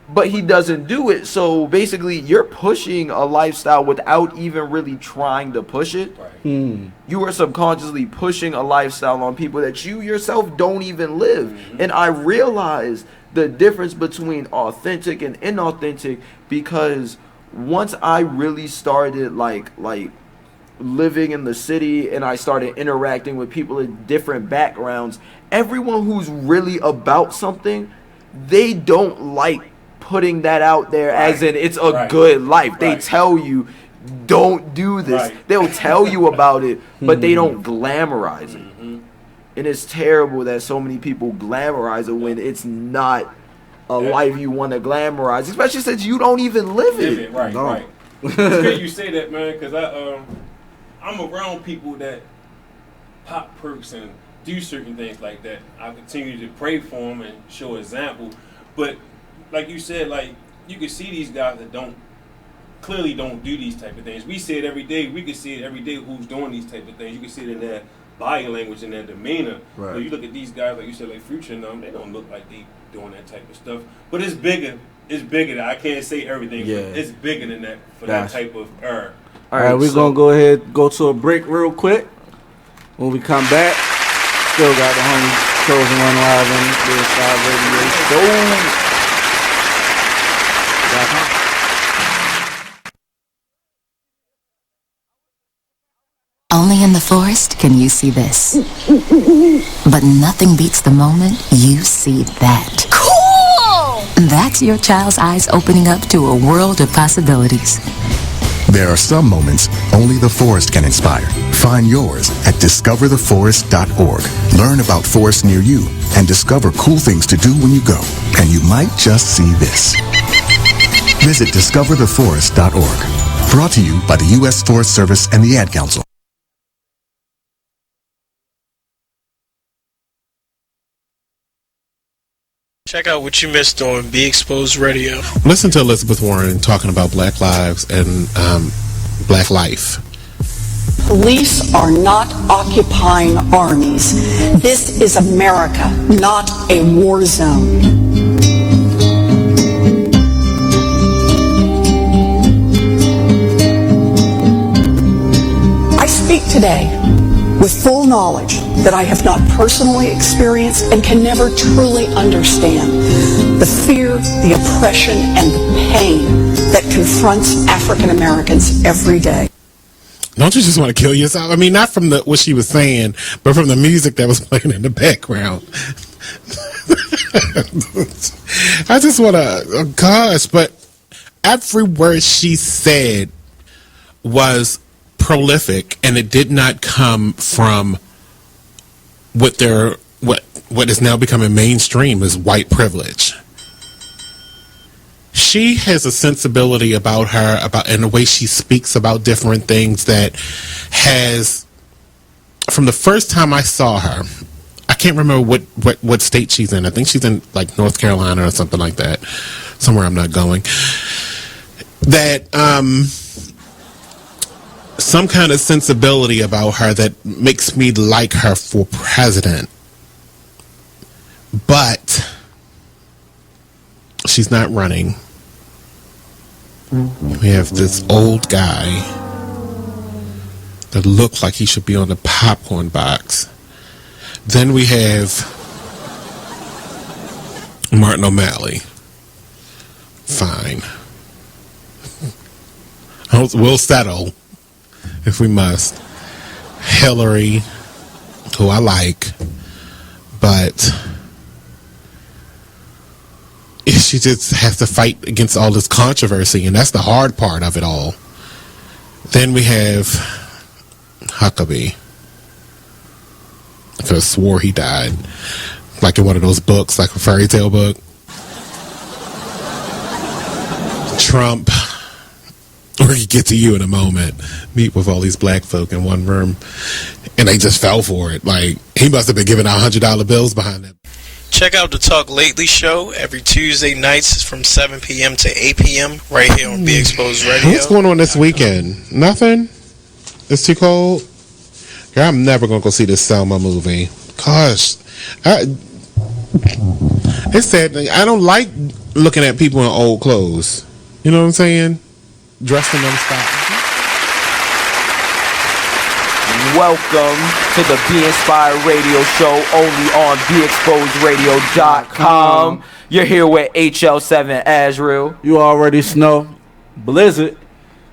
but he doesn't do it. So basically, you're pushing a lifestyle without even really trying to push it. You are subconsciously pushing a lifestyle on people that you yourself don't even live. And I realized the difference between authentic and inauthentic, because once I really started like living in the city and I started interacting with people in different backgrounds, everyone who's really about something, they don't like putting that out there as in it's a good life. They tell you, don't do this. They'll tell you about it, but they don't glamorize it. And it's terrible that so many people glamorize it when it's not a life you want to glamorize, especially since you don't even live it. Right. It's good you say that, man, because I'm around people that pop perks and do certain things like that. I continue to pray for them and show example. But like you said, like you can see these guys that clearly don't do these type of things. We see it every day. We can see it every day who's doing these type of things. You can see it in their body language and their demeanor. But you look at these guys, like you said, like Future and them, they don't look like they doing that type of stuff. But it's bigger. It's bigger. I can't say everything. But it's bigger than that for that type of error. All right, we're going to go ahead go to a break real quick. When we come back, still got the homie Chosen One live on the Side Radio Show. Only in the forest can you see this. But nothing beats the moment you see that. Cool! That's your child's eyes opening up to a world of possibilities. There are some moments only the forest can inspire. Find yours at discovertheforest.org. Learn about forests near you and discover cool things to do when you go. And you might just see this. Visit discovertheforest.org. Brought to you by the U.S. Forest Service and the Ad Council. Check out what you missed on Be Exposed Radio. Listen to Elizabeth Warren talking about Black lives and Black life. Police are not occupying armies. This is America, not a war zone. I speak today with full knowledge that I have not personally experienced and can never truly understand the fear, the oppression, and the pain that confronts African Americans every day. Don't you just want to kill yourself? I mean, not from what she was saying, but from the music that was playing in the background. I just want to, gosh, but every word she said was prolific, and it did not come from what is now becoming mainstream as white privilege. She has a sensibility about her, and the way she speaks about different things that has, from the first time I saw her, I can't remember what state she's in. I think she's in like North Carolina or something like that, somewhere I'm not going. That some kind of sensibility about her that makes me like her for president. But she's not running. We have this old guy that looks like he should be on the popcorn box. Then we have Martin O'Malley. Fine. We'll settle if we must. Hillary, who I like, but she just has to fight against all this controversy, and that's the hard part of it all. Then we have Huckabee. I could have swore he died, like in one of those books, like a fairy tale book. Trump, we'll get to you in a moment. Meet with all these black folk in one room, and they just fell for it. Like, he must have been giving out $100 bills behind them. Check out the Talk Lately show every Tuesday nights from 7 p.m. to 8 p.m. right here on Be Exposed Radio. What's going on this weekend? Nothing? It's too cold? Girl, I'm never going to go see this Selma movie. Gosh. It's sad. I don't like looking at people in old clothes. You know what I'm saying? Dressed in them styles. Welcome to the Be Inspired Radio Show, only on BeExposedRadio.com. You're here with HL7 Azriel. You already know. Blizzard.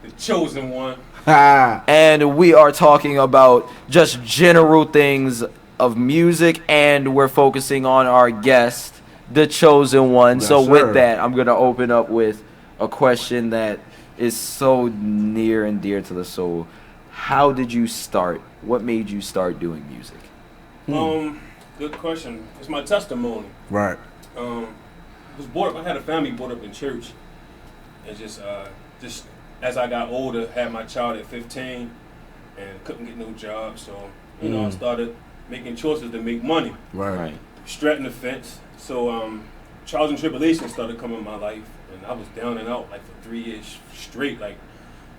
The chosen one. And we are talking about just general things of music, and we're focusing on our guest, the chosen one. Yes, so sir. with that, I'm going to open up with a question that is so near and dear to the soul. How did you start? What made you start doing music? Good question. It's my testimony. Right. I had a family brought up in church, and just as I got older, had my child at 15, and couldn't get no job, so I started making choices to make money. Right. Straddling the fence. So trials and tribulations started coming in my life, and I was down and out like for 3 years straight, like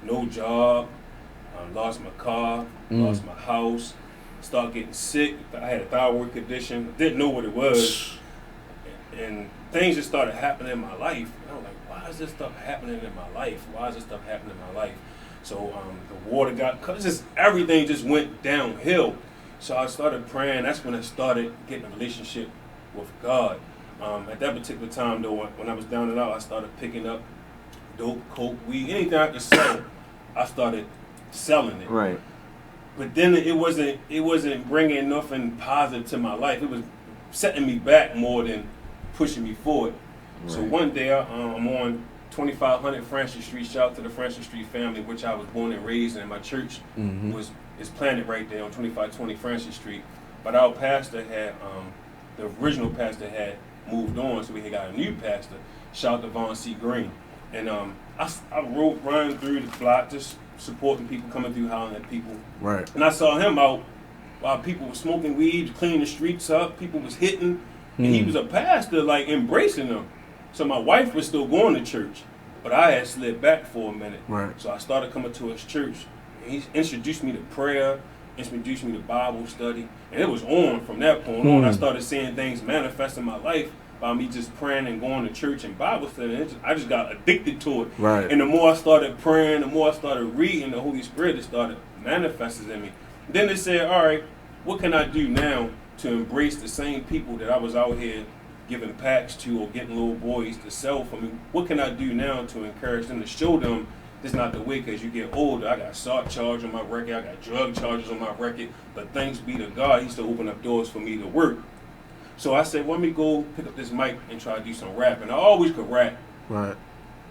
no job. Lost my car, lost my house, started getting sick. I had a thyroid condition, didn't know what it was, and things just started happening in my life. And I was like, why is this stuff happening in my life? Why is this stuff happening in my life? So the water got cut. Everything just went downhill. So I started praying. That's when I started getting a relationship with God. At that particular time, though, when I was down and out, I started picking up dope, coke, weed, anything I could sell. I started selling it. Right. But then it wasn't bringing nothing positive to my life. It was setting me back more than pushing me forward. Right. So one day I'm on 2500 Francis Street. Shout out to the Francis Street family, which I was born and raised in. My church is planted right there on 2520 Francis Street. But our pastor had the original pastor had moved on, so we had got a new pastor. Shout out to Vaughn C. Green. And I rode running through the block, just supporting people, coming through, hollering at people. Right. And I saw him out while people were smoking weed, cleaning the streets up, people was hitting. And he was a pastor, like, embracing them. So my wife was still going to church, but I had slid back for a minute. Right. So I started coming to his church. And he introduced me to prayer, introduced me to Bible study, and it was on from that point on. I started seeing things manifest in my life by me just praying and going to church and Bible study. And I just got addicted to it. Right. And the more I started praying, the more I started reading, the Holy Spirit it started manifesting in me. Then they said, all right, what can I do now to embrace the same people that I was out here giving packs to or getting little boys to sell for me? What can I do now to encourage them, to show them this not the way? Because you get older, I got assault charge on my record, I got drug charges on my record, but thanks be to God, he still opened up doors for me to work. So I said, let me go pick up this mic and try to do some rapping. I always could rap, right,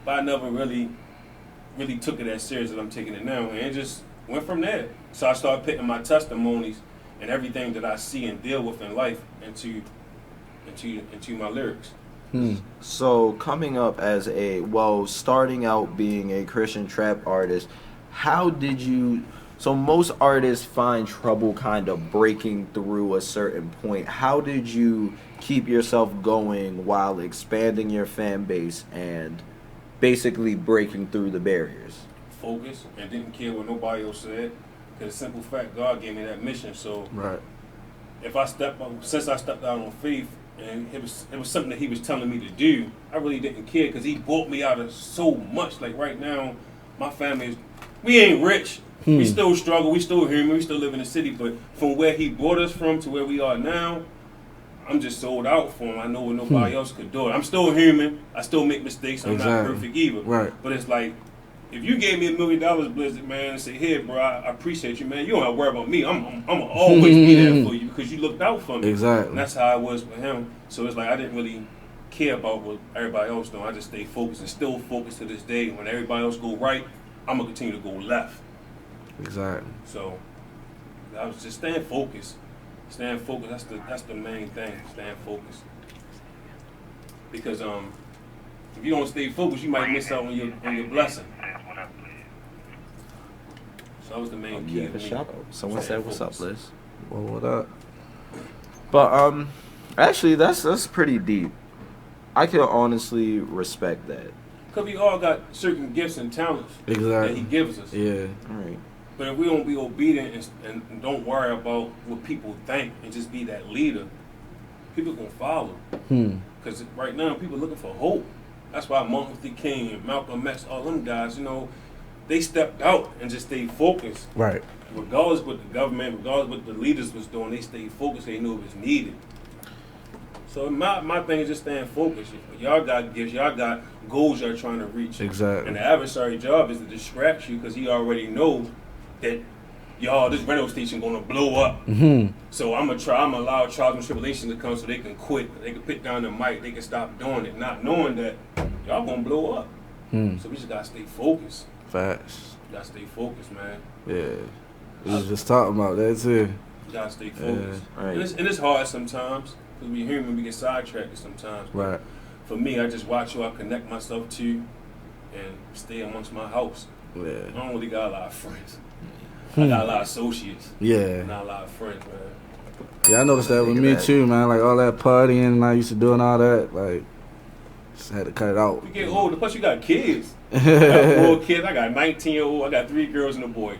but I never really took it as serious as I'm taking it now, and it just went from there. So I started putting my testimonies and everything that I see and deal with in life into my lyrics. So coming up as starting out being a Christian trap artist, how did you? So most artists find trouble kind of breaking through a certain point. How did you keep yourself going while expanding your fan base and basically breaking through the barriers? Focus and didn't care what nobody else said. Because simple fact, God gave me that mission. So right. Since I stepped out on faith, and it was something that he was telling me to do, I really didn't care because he brought me out of so much. Like right now, my family we ain't rich. We still struggle, we still human, we still live in the city, but from where he brought us from to where we are now, I'm just sold out for him. I know what nobody else could do it. I'm still human, I still make mistakes, I'm not perfect either. Right. But it's like, if you gave me $1 million, Blizzard, man, and say, here, bro, I appreciate you, man. You don't have to worry about me. I'm gonna always be there for you because you looked out for me. Exactly. And that's how I was with him. So it's like I didn't really care about what everybody else doing. I just stayed focused and still focused to this day. When everybody else go right, I'm gonna continue to go left. Exactly. So I was just staying focused. Staying focused. That's the main thing. Staying focused. Because if you don't stay focused, you might miss out on your blessing. So that was the main key. Yeah, shout out. Someone said, "What's up, Liz?" Well, what up? But actually, that's pretty deep. I can honestly respect that. Because we all got certain gifts and talents that he gives us. Yeah. All right. But if we don't be obedient and don't worry about what people think and just be that leader, people gonna follow. Because right now, people looking for hope. That's why Martin Luther King and Malcolm X, all them guys, you know, they stepped out and just stayed focused. Right. Regardless what the government, regardless what the leaders was doing, they stayed focused. They knew it was needed. So my thing is just staying focused. Y'all got gifts, y'all got goals y'all trying to reach. Exactly. And the adversary job is to distract you because he already know that this radio station gonna blow up. So I'm gonna allow trials and tribulations to come so they can quit. They can put down the mic. They can stop doing it, not knowing that y'all gonna blow up. So we just gotta stay focused. Facts. You gotta stay focused, man. Yeah. We was just talking about that too. You gotta stay focused. Yeah. Right. And it's hard sometimes because we human. We get sidetracked sometimes. Right. For me, I just watch who I connect myself to and stay amongst my house. Yeah. I don't really got a lot of friends. I got a lot of associates. Yeah. Not a lot of friends, man. Yeah, I noticed that with me too, man. Like all that partying I used to do and all that, like, just had to cut it out. You get older, plus you got kids. I got 4 kids. I got 19-year-old. I got 3 girls and a boy.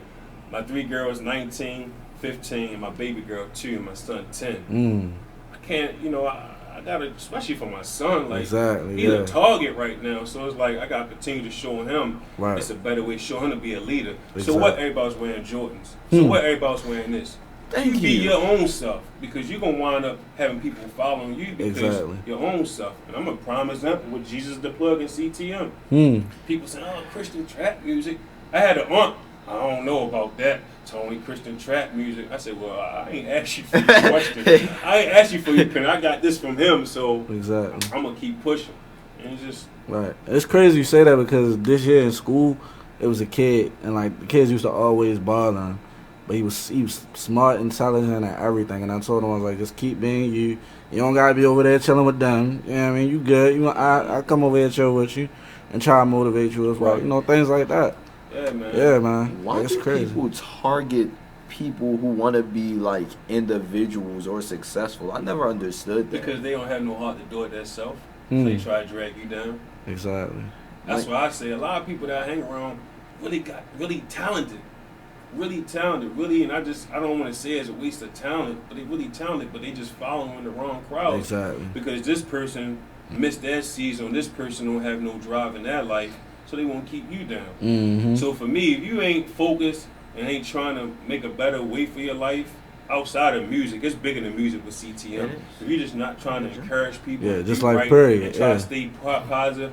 My 3 girls, 19, 15, and my baby girl 2, and my son 10. I can't, I gotta, especially for my son, like, exactly, he's a target right now. So it's like I gotta continue to show him it's a better way, show him to be a leader. Exactly. So what everybody's wearing Jordans? So what everybody's wearing this? Thank Be you. your own self, because you're gonna wind up having people following you because your own self. And I'm a prime example with Jesus the Plug and CTM. People say, "Oh, Christian trap music." I had an aunt. I don't know about that. Tony Christian trap music. I said, "Well, I ain't asked you for your question. I ain't asked you for your pen. I got this from him, so I'm gonna keep pushing." And it's just right. It's crazy you say that because this year in school, it was a kid, and like the kids used to always bother him. But he was smart, intelligent, and everything. And I told him, I was like, just keep being you. You don't gotta be over there chilling with them. You know what I mean? You good. I come over here chill with you and try to motivate you as well. You know, things like that. Yeah, man. Yeah, man. Why it's do crazy. people target people who want to be like individuals or successful? I never understood that. Because they don't have no heart to do it themselves. So they try to drag you down. Exactly. That's why I say a lot of people that I hang around really talented, and I don't want to say it's a waste of talent, but they really talented, but they just following the wrong crowd. Exactly. Because this person missed their season, this person don't have no drive in their life, so they won't keep you down. So for me, if you ain't focused and ain't trying to make a better way for your life outside of music, it's bigger than music with CTM. If you're just not trying to encourage people, just like period, and try to stay positive,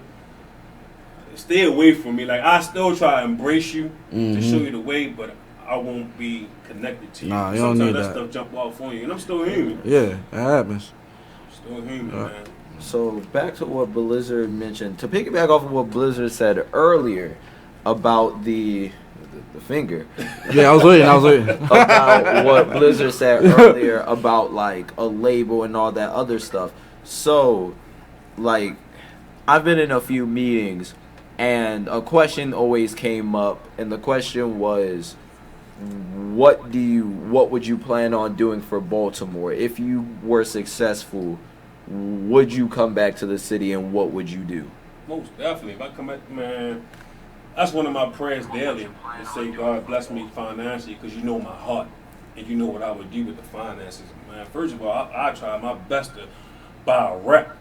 stay away from me. Like, I still try to embrace you to show you the way, but I won't be connected to you. Nah, you don't need Sometimes that stuff jump off on you, and I'm still human. Yeah, it happens. Still human, man. So back to what Blizzard mentioned. To piggyback off of what Blizzard said earlier about the finger. Yeah, I was waiting. About what Blizzard said earlier about like a label and all that other stuff. So, like, I've been in a few meetings, and a question always came up, and the question was, what would you plan on doing for Baltimore if you were successful? Would you come back to the city, and what would you do? Most definitely. If I come back, man, that's one of my prayers daily. To say, God bless me financially, because you know my heart, and you know what I would do with the finances, man. First of all, I try my best to buy a rep.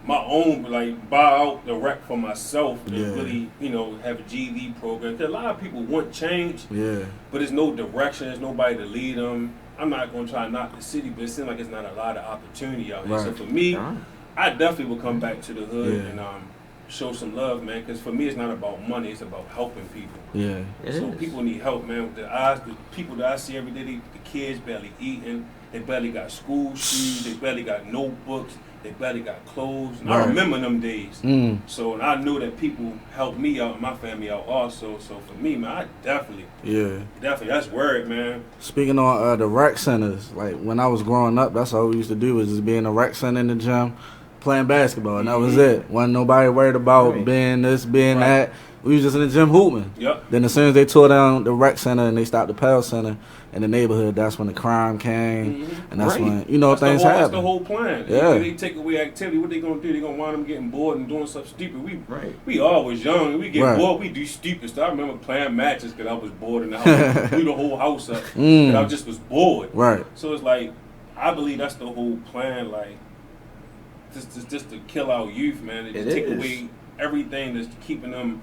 My own, like, buy out the rec for myself and really, have a GD program. 'Cause a lot of people want change, but there's no direction, there's nobody to lead them. I'm not going to try to knock the city, but it seems like it's not a lot of opportunity out here. So for me, I definitely will come back to the hood and show some love, man, because for me, it's not about money, it's about helping people. Yeah. So people need help, man. With the eyes, the people that I see every day, the kids barely eating, they barely got school shoes, they barely got notebooks. They barely got clothes. And I remember them days. So, and I knew that people helped me out and my family out also. So for me, man, I definitely, that's word, man. Speaking on the rec centers, like when I was growing up, that's all we used to do was just be in a rec center in the gym, playing basketball, and that was it. Wasn't nobody worried about being this, being that. We was just in the gym hooping. Then as soon as they tore down the rec center and they stopped the Pell Center in the neighborhood, that's when the crime came, and that's when things happen. That's the whole plan. Yeah. If they take away activity, what they gonna do? They gonna wind up getting bored and doing something stupid. We always young. We get bored. We do stupid stuff. I remember playing matches because I was bored in the house. Blew the whole house up. And I just was bored. Right. So it's like, I believe that's the whole plan. Like, just to kill our youth, man. To take away everything that's keeping them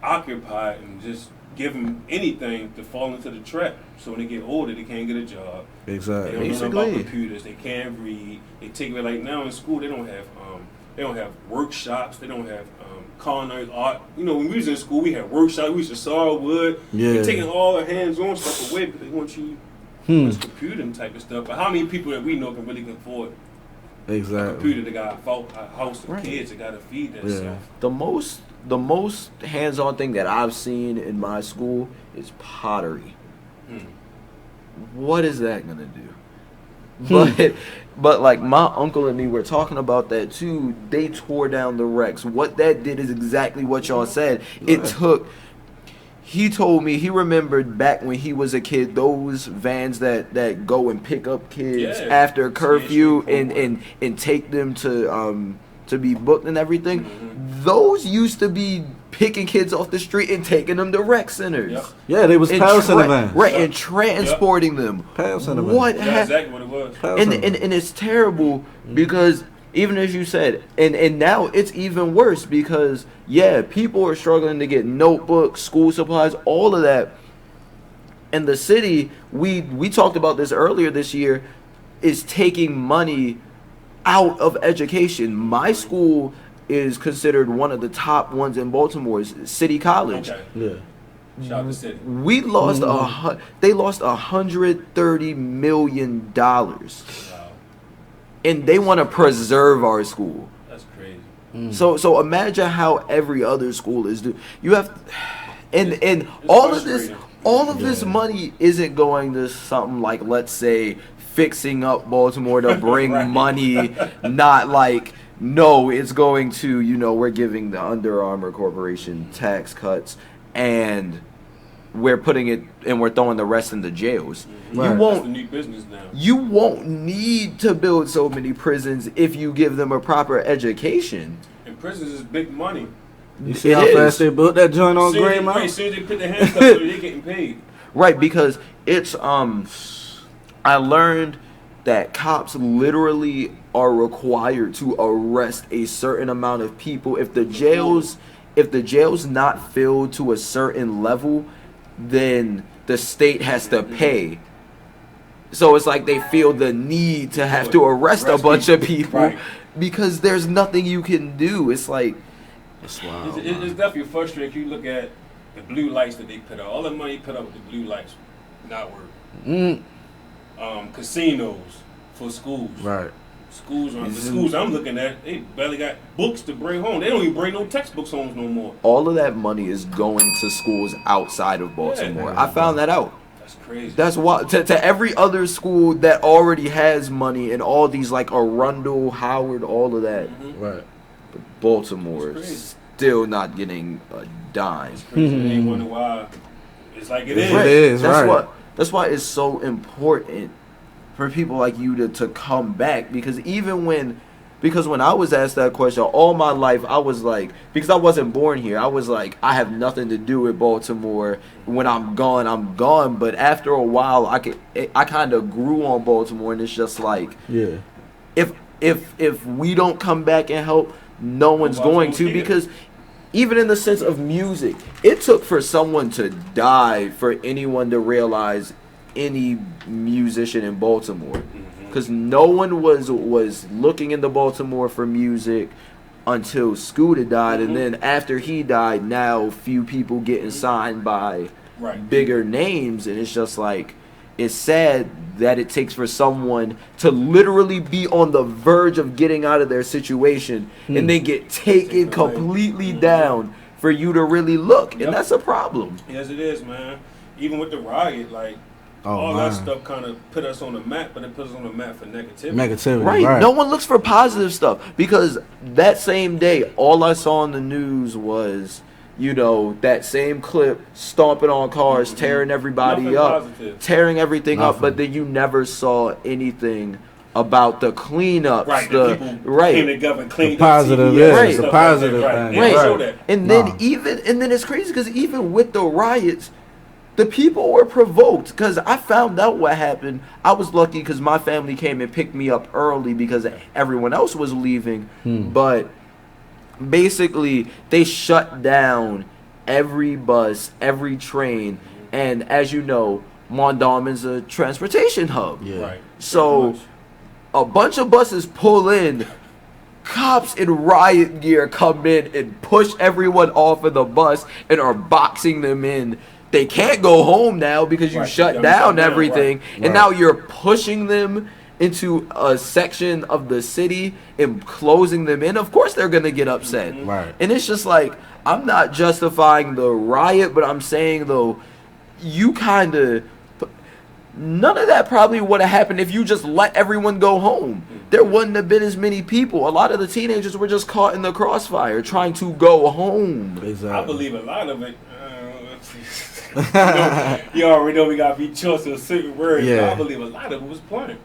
occupied and just give them anything to fall into the trap. So when they get older, they can't get a job. Exactly. They don't know about computers. They can't read. They take away, like now in school, they don't have workshops. They don't have culinary art. You know, when we was in school, we had workshops. We used to saw wood. Yeah. They're taking all the hands-on stuff away because they want you this computing type of stuff. But how many people that we know can really afford a computer that got a house and kids that got to feed that stuff? The most hands-on thing that I've seen in my school is pottery. What is that gonna do? But like my uncle and me were talking about that too. They tore down the wrecks. What that did is exactly what y'all said. It took. He told me he remembered back when he was a kid, those vans that go and pick up kids after curfew and take them to be booked and everything. Those used to be picking kids off the street and taking them to rec centers. Yeah, they was power center vans. Right, and transporting them. Power center vans. That's exactly what it was. And it's terrible because even as you said, and now it's even worse because people are struggling to get notebooks, school supplies, all of that. And the city, we talked about this earlier this year, is taking money out of education. My school is considered one of the top ones in Baltimore, is City College. Okay. Yeah. Shout out to City. We lost they lost $130 million. Wow. And they want to preserve our school. That's crazy. So imagine how every other school is doing. You have, and all of this money isn't going to something like, let's say, fixing up Baltimore to bring money, not like. No, it's going to, we're giving the Under Armour Corporation tax cuts and we're putting it and we're throwing the rest in the jails. Right. That's the new business now. You won't need to build so many prisons if you give them a proper education. And prisons is big money. You see how fast they built that joint on Green Mountain? As soon as they put their hands up, they're getting paid. Right, because it's I learned that cops literally are required to arrest a certain amount of people. If the jail's not filled to a certain level, then the state has to pay. So it's like they feel the need to have to arrest a bunch of people because there's nothing you can do. It's like it's definitely frustrating if you look at the blue lights that they put out. All the money put up with the blue lights not working. Casinos for schools. Right. The schools I'm looking at, they barely got books to bring home. They don't even bring no textbooks home no more. All of that money is going to schools outside of Baltimore. I found that out. That's crazy. That's why to every other school that already has money and all these like Arundel, Howard, all of that. Right. But Baltimore is still not getting a dime. It's crazy. They wonder why. It's like it is. It is. That's why it's so important for people like you to come back, because when I was asked that question all my life, I was like, because I wasn't born here, I was like, I have nothing to do with Baltimore. When I'm gone, I'm gone. But after a while, I kind of grew on Baltimore, and it's just like, if we don't come back and help, no one's going to, because even in the sense of music, it took for someone to die for anyone to realize any musician in Baltimore, because no one was looking into Baltimore for music until Scooter died, and then after he died, now few people getting signed by bigger names, and it's just like, it's sad that it takes for someone to literally be on the verge of getting out of their situation and then get taken completely down for you to really look, and that's a problem. Yes, it is, man. Even with the riot, like, all that stuff kind of put us on the map, but it puts us on the map for negativity. Right. No one looks for positive stuff, because that same day, all I saw on the news was, that same clip, stomping on cars, tearing everybody up, tearing everything up, but then you never saw anything about the cleanups, the people came together and cleaned the positive, up the positive thing. And then it's crazy because even with the riots, The people were provoked because I found out what happened. I was lucky because my family came and picked me up early because everyone else was leaving. But basically, they shut down every bus, every train. And as you know, Mondawmin is a transportation hub. Yeah. Right. So a bunch of buses pull in. Cops in riot gear come in and push everyone off of the bus and are boxing them in. They can't go home now because you shut down everything. And now you're pushing them into a section of the city and closing them in. Of course they're going to get upset. Right. And it's just like, I'm not justifying the riot, but I'm saying, though, you kind of... None of that probably would have happened if you just let everyone go home. There wouldn't have been as many people. A lot of the teenagers were just caught in the crossfire trying to go home. Exactly. I believe a lot of it... you already know we gotta be chosen with certain words. Yeah. I believe a lot of it was planned.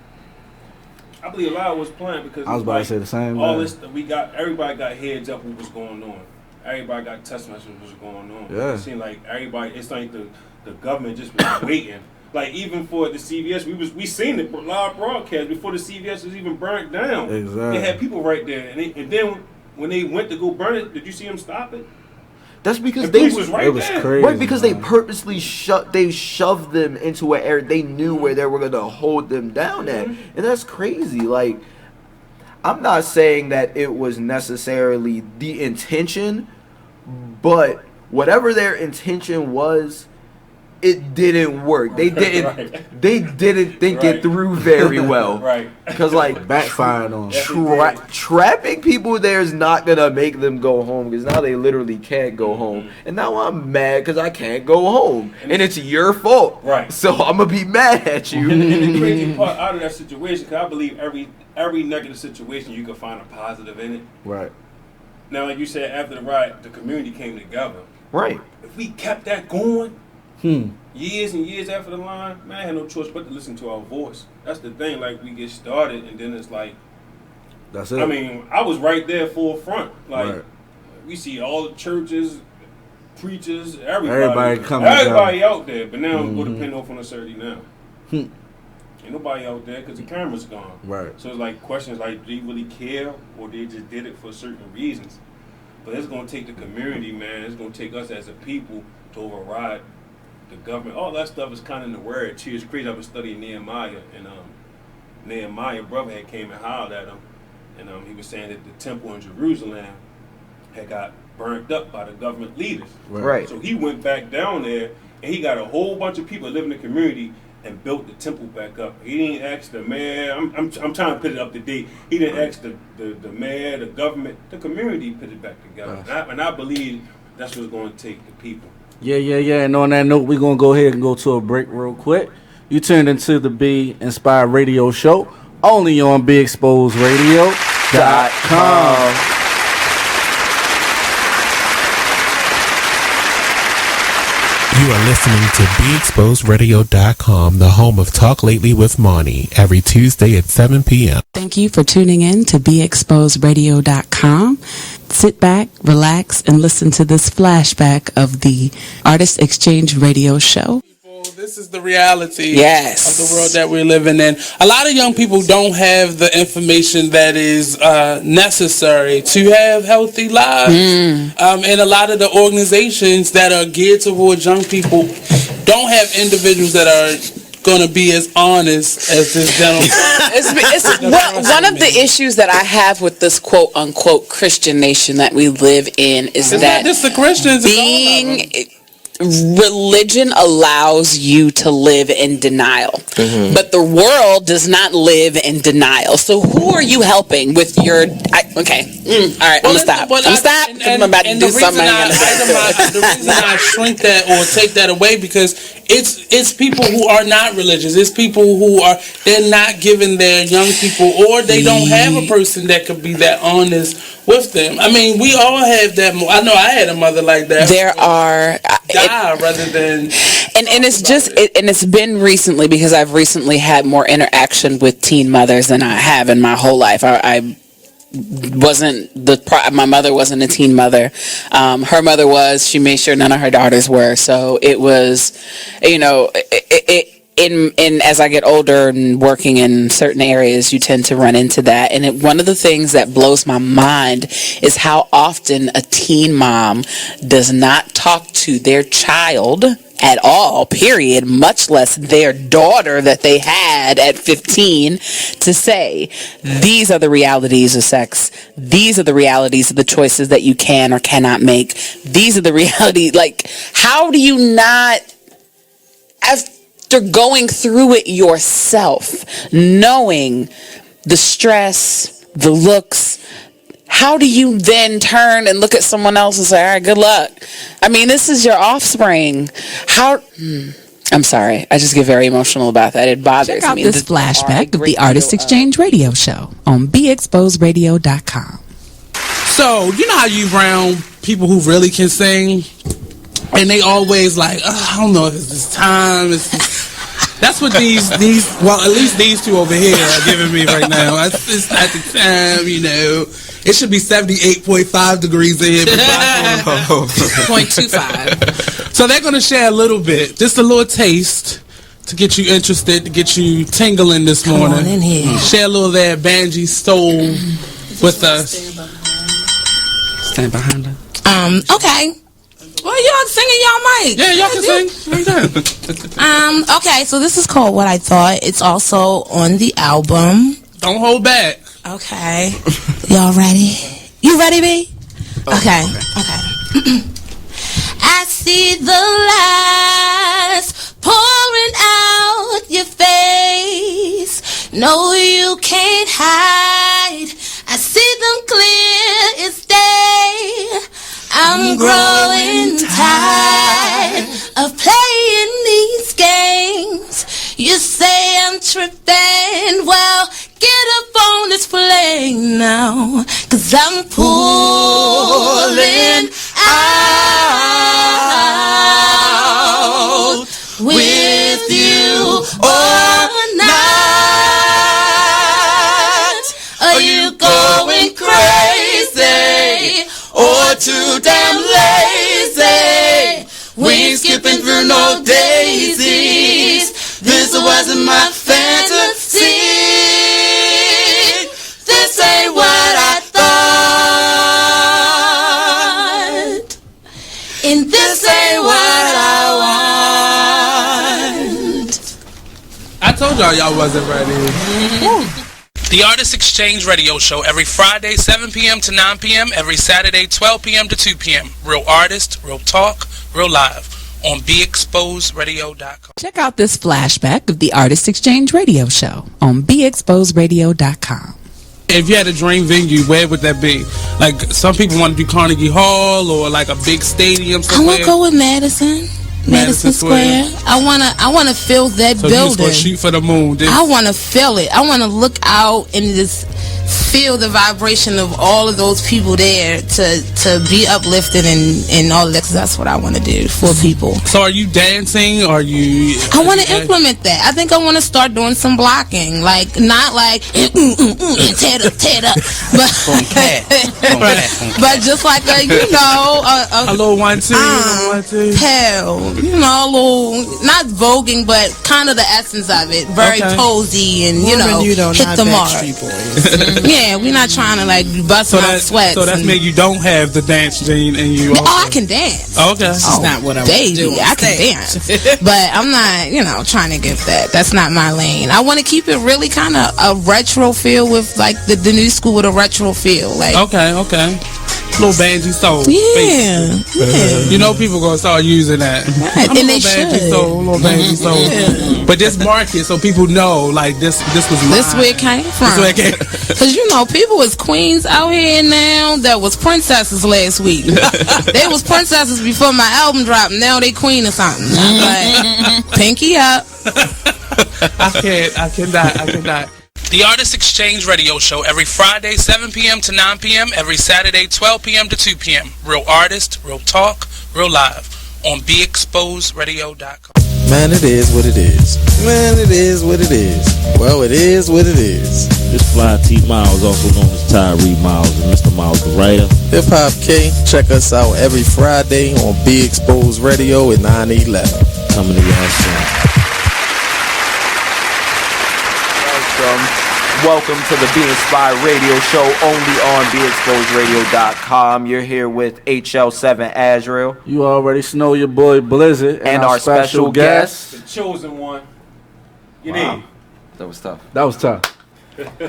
I believe a lot of it was planned because I was about to say the same. All this everybody got heads up what was going on. Everybody got text messages what was going on. Yeah. It seemed like everybody. It's like the government just was waiting. Like even for the CVS, we seen the live broadcast before the CVS was even burnt down. Exactly. They had people right there, and then when they went to go burn it, did you see them stop it? That's because it was crazy, right? Because they purposely shoved them into an area they knew where they were gonna hold them down at, and that's crazy. Like, I'm not saying that it was necessarily the intention, but whatever their intention was, it didn't work. They didn't. They didn't think it through very well. Right. Because like backfired on trapping people there is not gonna make them go home because now they literally can't go home. And now I'm mad because I can't go home, and it's your fault. Right. So I'm gonna be mad at you. And the crazy part out of that situation, because I believe every negative situation you can find a positive in it. Right. Now, like you said, after the riot, the community came together. Right. If we kept that going. Years and years after the line, man, I had no choice but to listen to our voice. That's the thing. Like, we get started, and then it's like, that's it. I mean, I was right there full front. Like, we see all the churches, preachers, everybody out there. But now go depend off on a Saturday now. Ain't nobody out there because the camera's gone. Right. So it's like questions like, do you really care, or they just did it for certain reasons? But it's gonna take the community, man. It's gonna take us as a people to override the government. All that stuff is kind of in the word too. It's crazy. I was studying Nehemiah, and Nehemiah brother had came and hollered at him, and he was saying that the temple in Jerusalem had got burnt up by the government leaders. Right. So he went back down there, and he got a whole bunch of people that live in the community and built the temple back up. He didn't ask the mayor. I'm trying to put it up to date. He didn't ask the mayor, the government, the community put it back together. And I believe that's what's going to take the people. Yeah. And on that note, we're going to go ahead and go to a break real quick. You tuned into the Be Inspired Radio Show, only on BeExposedRadio.com. You are listening to BeExposedRadio.com, the home of Talk Lately with Monty, every Tuesday at 7 p.m. Thank you for tuning in to BeExposedRadio.com. Sit back, relax, and listen to this flashback of the Artist Exchange Radio Show. This is the reality yes. of the world that we're living in. A lot of young people don't have the information that is necessary to have healthy lives. And a lot of the organizations that are geared towards young people don't have individuals that are going to be as honest as this gentleman. One of the issues that I have with this quote-unquote Christian nation that we live in is it's that not just the Christians, being... Religion allows you to live in denial, but the world does not live in denial. So who are you helping with your... All right, I'm going to stop. I'm about to do something. The reason I shrink that or take that away because it's people who are not religious. It's people who they're not giving their young people, or they don't have a person that could be that honest with them. I mean, we all have that. I know I had a mother like that. There are... rather than... And it's just... and it's been recently because I've recently had more interaction with teen mothers than I have in my whole life. I my mother wasn't a teen mother. Her mother was. She made sure none of her daughters were. So it was, you know, in as I get older and working in certain areas, you tend to run into that. And one of the things that blows my mind is how often a teen mom does not talk to their child at all, period, much less their daughter that they had at 15, to say, these are the realities of sex. These are the realities of the choices that you can or cannot make. These are the realities. Like, how do you not, after going through it yourself, knowing the stress, the looks, how do you then turn and look at someone else and say, all right, good luck? I mean, this is your offspring. I'm sorry. I just get very emotional about that. It bothers me. Check out this flashback of the Artist Exchange Radio Show on BeExposedRadio.com. So, you know how you round people who really can sing? And they always like, I don't know if it's this time. That's what these, well, at least these two over here are giving me right now. It's not the time, you know. It should be 78.5 degrees in here. 0.25. So they're going to share a little bit, just a little taste to get you interested, to get you tingling this morning. Come on in here. Share a little of that Banji soul with us. Stand behind her. Okay. Well, y'all singing y'all mic. Yeah, y'all can sing. Okay, so this is called What I Thought. It's also on the album. Don't hold back. Okay. Y'all ready? You ready, B? Okay. I see the lights pouring out your face. No, you can't hide. I see them clear as day. I'm growing tired of playing these games. You say I'm tripping, well, get up on this plane now, 'cause I'm pulling out with you or not. Are you going crazy or too damn lazy? We ain't skipping through no daisies. This wasn't my fantasy. This ain't what I thought. And this ain't what I want. I told y'all wasn't ready. The Artist Exchange Radio Show every Friday, 7 p.m. to 9 p.m. Every Saturday, 12 p.m. to 2 p.m. Real artist, real talk, real live on BeExposedRadio.com. Check out this flashback of the Artist Exchange Radio Show on BeExposedRadio.com. If you had a dream venue, where would that be? Like, some people want to do Carnegie Hall or like a big stadium somewhere. I want to go with Madison Square. I wanna feel that so building. You just gonna shoot for the moon. I want to feel it. I want to look out and just feel the vibration of all of those people there to be uplifted and all of that, 'cause that's what I want to do for people. So are you dancing? Or you? I want to implement that. I think I want to start doing some blocking, like not like tear it up, but just like a little 1-2, pal, a little not voguing, but kind of the essence of it. Very posy and hit the mark. Yeah, we're not trying to like bust out sweats. So that's mean you don't have the dance gene in you. Also. Oh, I can dance. Okay, that's not what I'm doing. I can dance, but I'm not, trying to get that. That's not my lane. I want to keep it really kind of a retro feel with like the new school with a retro feel. Like okay. Little Banji soul. Yeah. People gonna start using that. Right. And they should. Little Banji soul. Yeah. But this market, so people know, like this was mine. This where it came from. Because people was queens out here now that was princesses last week. They was princesses before my album dropped. Now they queen or something. Like, pinky up. I cannot. The Artist Exchange Radio Show every Friday, 7 p.m. to 9 p.m. Every Saturday, 12 p.m. to 2 p.m. Real artist, real talk, real live on BeExposedRadio.com. Man, it is what it is. Man, it is what it is. Well, it is what it is. This fly T Miles, also known as Tyree Miles, and Mr. Miles the writer. Hip Hop K, check us out every Friday on Be Exposed Radio at 9/11. Coming to y'all soon. Welcome to the Be Inspired Radio Show, only on BeExposedRadio.com. You're here with HL7 Azriel. You already know your boy Blizzard and our special guest, the chosen one. You wow. need. That was tough. That was tough.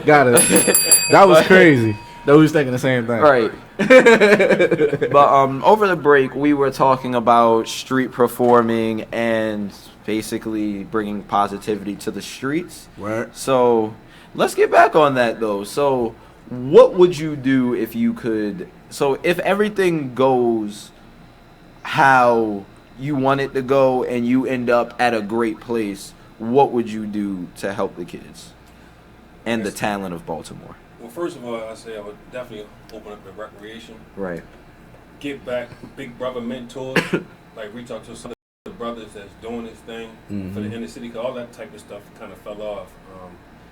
Got it. That was crazy. That we was thinking the same thing. Right. But over the break, we were talking about street performing and basically bringing positivity to the streets. Right. So let's get back on that though. So what would you do if you could? So if everything goes how you want it to go and you end up at a great place, what would you do to help the kids and the talent of Baltimore? Well, first of all, I say I would definitely open up the recreation. Right. Get back big brother mentors. Like reach out to some of the brothers that's doing this thing for the inner city, because all that type of stuff kind of fell off.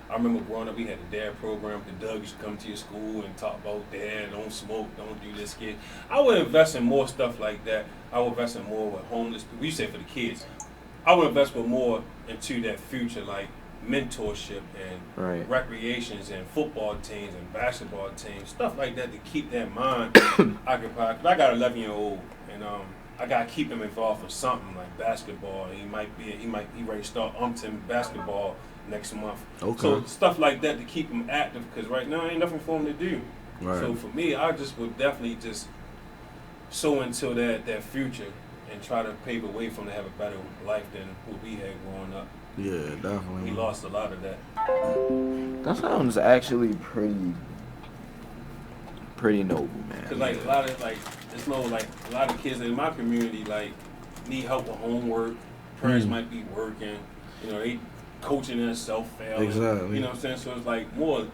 I remember growing up, we had a dad program. The Doug used to come to your school and talk about dad, don't smoke, don't do this, kid. I would invest in more stuff like that. I would invest in more with homeless people. We say for the kids. I would invest with more into that future, like mentorship and recreations and football teams and basketball teams, stuff like that to keep that mind occupied. Cause I got an 11-year-old and I gotta keep him involved with something like basketball. He ready to start umpteen basketball next month. Okay. So stuff like that to keep him active, because right now ain't nothing for him to do. Right. So for me, I just would definitely just sow into that future and try to pave a way for him to have a better life than what we had growing up. Yeah, definitely. We lost a lot of that. That sounds actually pretty noble, man. Cause like a lot of a lot of kids in my community need help with homework. Parents might be working. They coaching themselves failing. Exactly. You know what I'm saying? So it's like more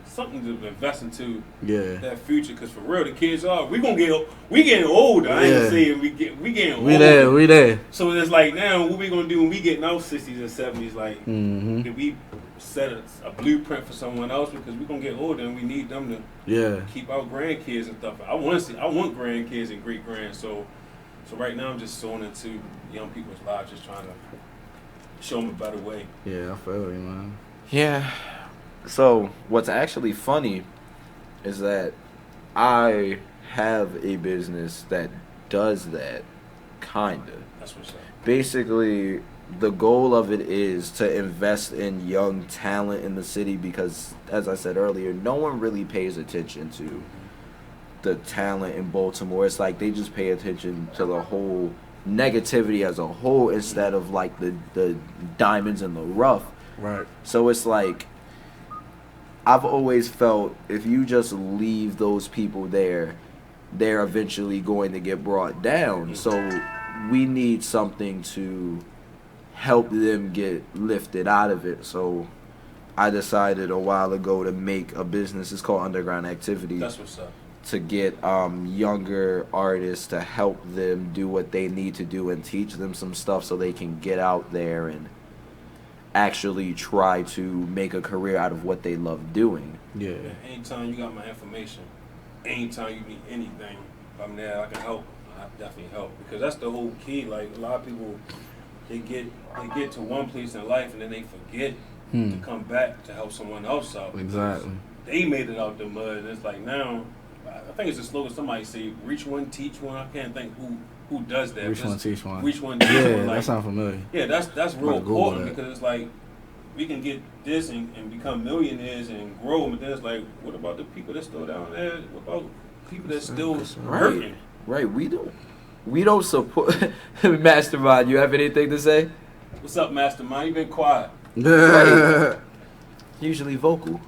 something to invest into that future. Cause for real, the kids we getting older. I ain't saying we getting older. We there. So it's like now, what we gonna do when we get in our 60s and 70s? Like, can we set a blueprint for someone else? Because we gonna get older and we need them to keep our grandkids and stuff. I want grandkids and great grands. So right now I'm just sowing into young people's lives, just trying to show them a better way. Yeah, I feel you, man. Yeah. So what's actually funny is that I have a business that does that, kinda. That's what's up. Basically, the goal of it is to invest in young talent in the city because, as I said earlier, no one really pays attention to the talent in Baltimore. It's like they just pay attention to the whole negativity as a whole instead of like the diamonds in the rough. Right. So it's like I've always felt if you just leave those people there, they're eventually going to get brought down. So we need something to help them get lifted out of it. So I decided a while ago to make a business. It's called Underground Activity. That's what's up. To get younger artists to help them do what they need to do and teach them some stuff so they can get out there and actually try to make a career out of what they love doing. Yeah. Anytime you got my information, anytime you need anything, if I'm there, I can help. I definitely help, because that's the whole key. Like a lot of people, they get to one place in life and then they forget to come back to help someone else out. Exactly. They made it out the mud, and it's like now. I think it's a slogan. Somebody say, "Reach one, teach one." I can't think who does that. Reach one, teach one. Reach one, teach one. Yeah, like, that sounds familiar. Yeah, that's real important, because it's like we can get this and become millionaires and grow, but then it's like, what about the people that's still down there? What about people that's still hurting? Right. We don't support Mastermind. You have anything to say? What's up, Mastermind? You been quiet. Right. Usually vocal.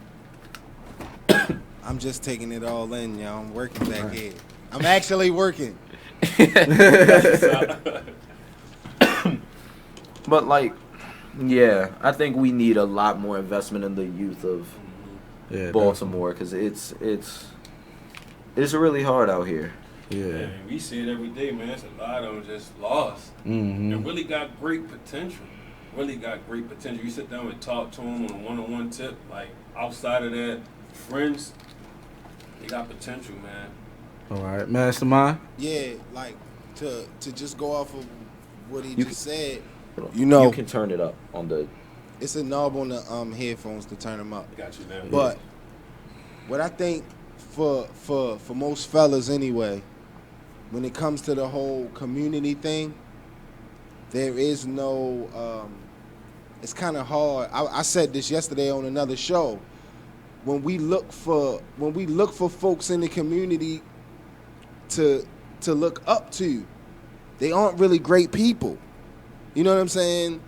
I'm just taking it all in, y'all. I'm working back here. I'm actually working. But like, yeah, I think we need a lot more investment in the youth of Baltimore, because it's really hard out here. Yeah. And we see it every day, man. It's a lot of them just lost. And really got great potential. You sit down and talk to them on a one-on-one tip, like outside of that, friends, they got potential, man. All right, Mastermind. Yeah, like to just go off of what he just said. You can turn it up on the. It's a knob on the headphones to turn them up. Got you, man. But what I think for most fellas anyway, when it comes to the whole community thing, there is no. It's kind of hard. I said this yesterday on another show. When we look for folks in the community to look up to, they aren't really great people. You know what I'm saying?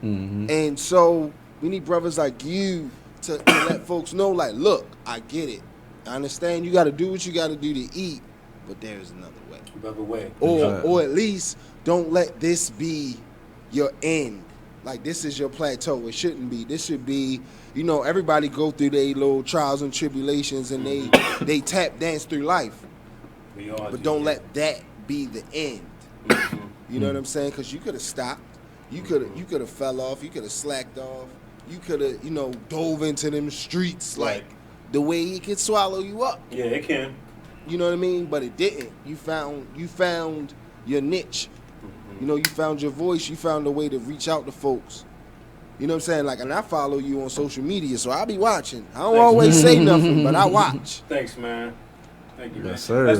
And so we need brothers like you to let folks know, like, look, I get it. I understand you got to do what you got to do to eat, but there's another way. Another way. Or at least don't let this be your end. Like, this is your plateau. It shouldn't be. This should be, you know, everybody go through their little trials and tribulations, and they tap dance through life. But don't let that be the end. You know what I'm saying? Because you could have stopped. You could have fell off. You could have slacked off. You could have, you know, dove into them streets like the way it could swallow you up. Yeah, it can. You know what I mean? But it didn't. You found your niche. You know, you found your voice. You found a way to reach out to folks. You know what I'm saying? Like, and I follow you on social media, so I'll be watching. I don't always say nothing, but I watch. Thanks, man. Thank you, man. Yes, sir.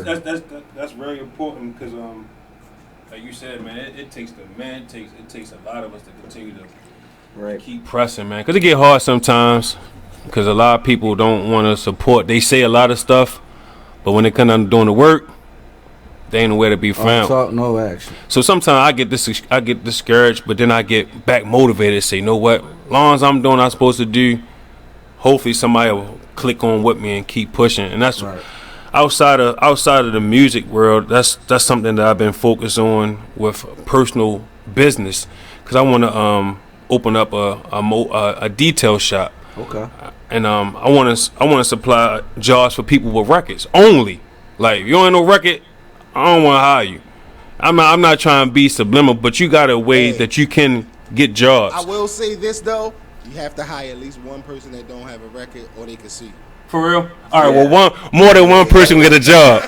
That's very important because, like you said, man, it takes the man. It takes a lot of us to continue to keep pressing, man. Because it get hard sometimes. Because a lot of people don't want to support. They say a lot of stuff, but when it comes down to doing the work, they ain't nowhere to be found. All talk, no action. So sometimes I get discouraged, but then I get back motivated to say, you know what? As long as I'm doing what I'm supposed to do, hopefully somebody will click on with me and keep pushing. And that's outside of the music world. That's something that I've been focused on with personal business, because I want to open up a detail shop. Okay. And I want to supply jobs for people with records only. Like, if you don't have no record, I don't want to hire you. I'm not trying to be subliminal, but you got a way that you can get jobs. I will say this though, you have to hire at least one person that don't have a record, or they can sue you. For real? All right. Well, more than one person will get a job.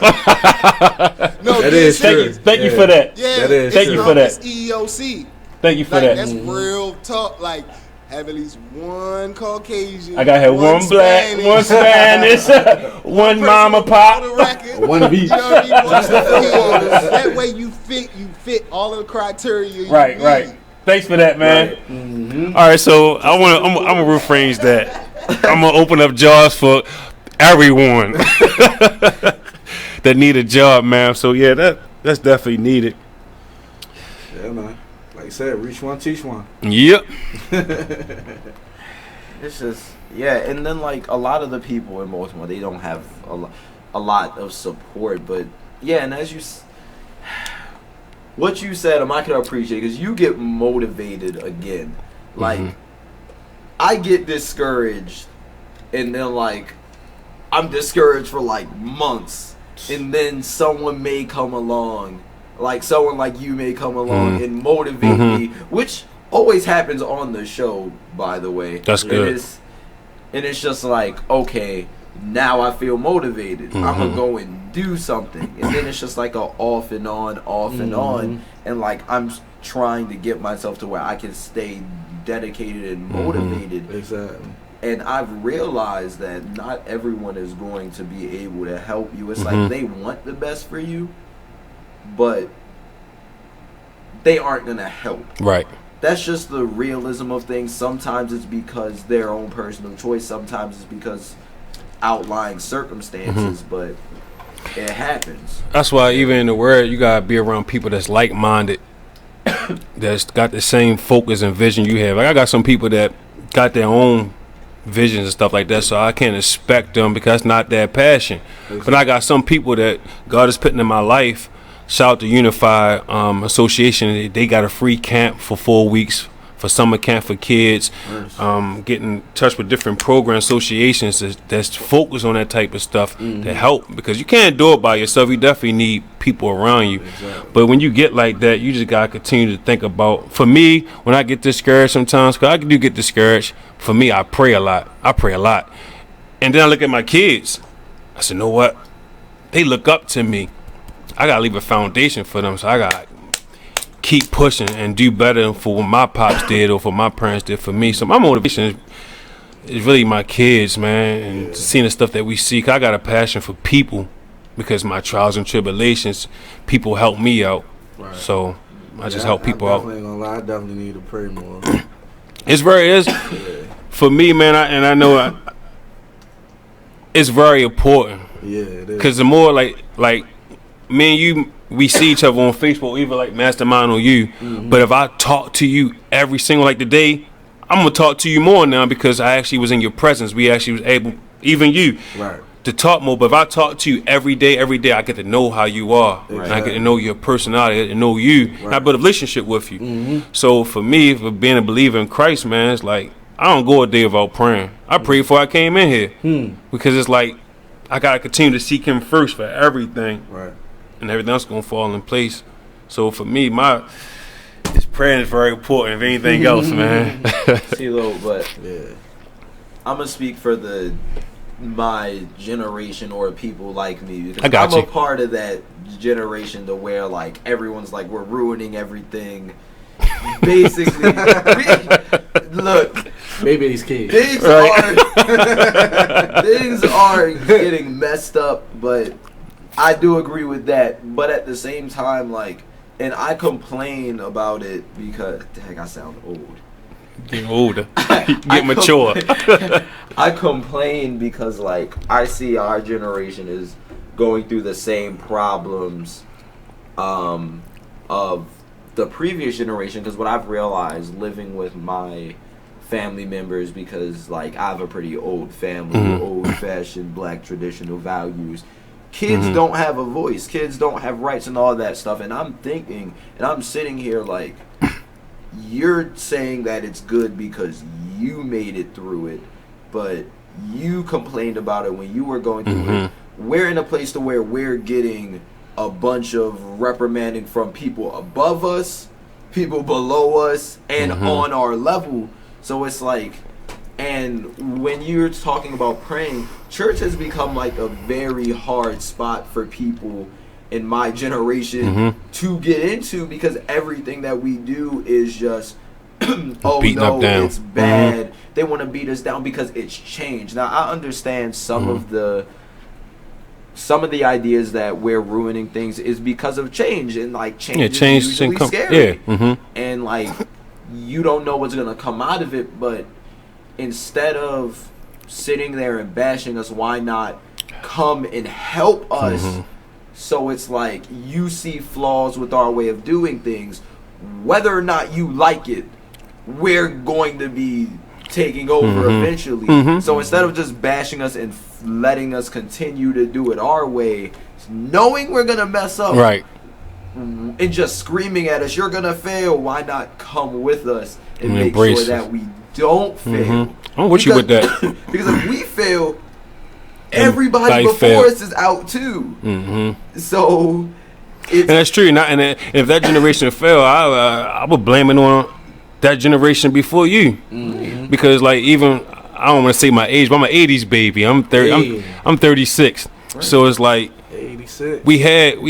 No, that is true. Thank you for that. Yeah, that is thank true. you for that. It's EEOC. Thank you for like, that. That's real talk. Like, have at least one Caucasian. I got here one black, one Spanish, one mama pop, one of each. You know what I mean? That way you fit all of the criteria. Right. Thanks for that, man. Right. All right, so I'm gonna rephrase that. I'm gonna open up jobs for everyone that need a job, man. So yeah, that's definitely needed. Yeah, man. Like I said, reach one, teach one. Yep. It's just, yeah, and then like a lot of the people in Baltimore, they don't have a lot of support, but yeah, and as what you said, I can appreciate, because you get motivated again. Like, I get discouraged, and then like I'm discouraged for like months, and then someone may come along, like someone like you may come along and motivate me, which always happens on the show, by the way. That's good. And it's just like, okay, now I feel motivated. I'm gonna go and do something, and then it's just like a off and on, and like I'm trying to get myself to where I can stay dedicated and motivated. Exactly. And I've realized that not everyone is going to be able to help you. It's like they want the best for you, but they aren't gonna help. Right. That's just the realism of things. Sometimes it's because their own personal choice. Sometimes it's because outlying circumstances, but it happens. That's why even in the world, you gotta be around people that's like-minded, that's got the same focus and vision you have. Like, I got some people that got their own visions and stuff like that, so I can't expect them because that's not their passion. But I got some people that God is putting in my life. Shout out to Unified Association. They got a free camp for 4 weeks for summer camp for kids, get in touch with different program associations that's focused on that type of stuff to help, because you can't do it by yourself. You definitely need people around you. But when you get like that, you just gotta continue to think about. For me, when I get discouraged sometimes, because I do get discouraged, for me, I pray a lot, and then I look at my kids. I said, you know what, they look up to me. I gotta leave a foundation for them, so I gotta keep pushing and do better for what my pops did or for my parents did for me. So my motivation is really my kids, man, and seeing the stuff that we see. 'Cause I got a passion for people, because my trials and tribulations, people help me out. Right. So I just help people out. Ain't gonna lie, I definitely need to pray more. It's for me, man, I know it's very important. Yeah, it is. Because the more like me and you, we see each other on Facebook, even like Mastermind on you. But if I talk to you every single today, I'm gonna talk to you more now, because I actually was in your presence. We actually was able, even you, to talk more. But if I talk to you every day, I get to know how you are. And I get to know your personality, I get to know you, and I build a relationship with you. So for me, for being a believer in Christ, man, it's like I don't go a day without praying. I prayed before I came in here, because it's like I gotta continue to seek Him first for everything, and everything else gonna fall in place. So for me, this praying is very important. If anything else, man. CeeLo, but I'm gonna speak for my generation, or people like me, because I'm a part of that generation to where like everyone's like, we're ruining everything. Basically, look, maybe these kids. Things are getting messed up, but I do agree with that. But at the same time, like, and I complain about it because, dang, I sound old. Getting older, get mature. I complain because, like, I see our generation is going through the same problems of the previous generation. Because what I've realized living with my family members, because like I have a pretty old family, old-fashioned black traditional values. Kids don't have a voice. Kids don't have rights and all that stuff. And I'm thinking, and I'm sitting here like, you're saying that it's good because you made it through it, but you complained about it when you were going through it. We're in a place to where we're getting a bunch of reprimanding from people above us, people below us, and on our level. So it's like, and when you're talking about praying, church has become like a very hard spot for people in my generation to get into, because everything that we do is just oh no, it's bad. They want to beat us down because it's changed. Now I understand some of the ideas that we're ruining things is because of change, and like change is usually scary. And like you don't know what's gonna come out of it, but instead of sitting there and bashing us, why not come and help us? So it's like you see flaws with our way of doing things. Whether or not you like it, we're going to be taking over eventually. So instead of just bashing us and letting us continue to do it our way, knowing we're going to mess up, and just screaming at us, you're going to fail, why not come with us and make sure that we don't fail? I'm with you with that. Because if we fail, everybody before us is out too. So, and that's true. And if that generation fail, I would blame it on that generation before you, because like even I don't want to say my age, but I'm an '80s baby. I'm 36, so it's like 86. We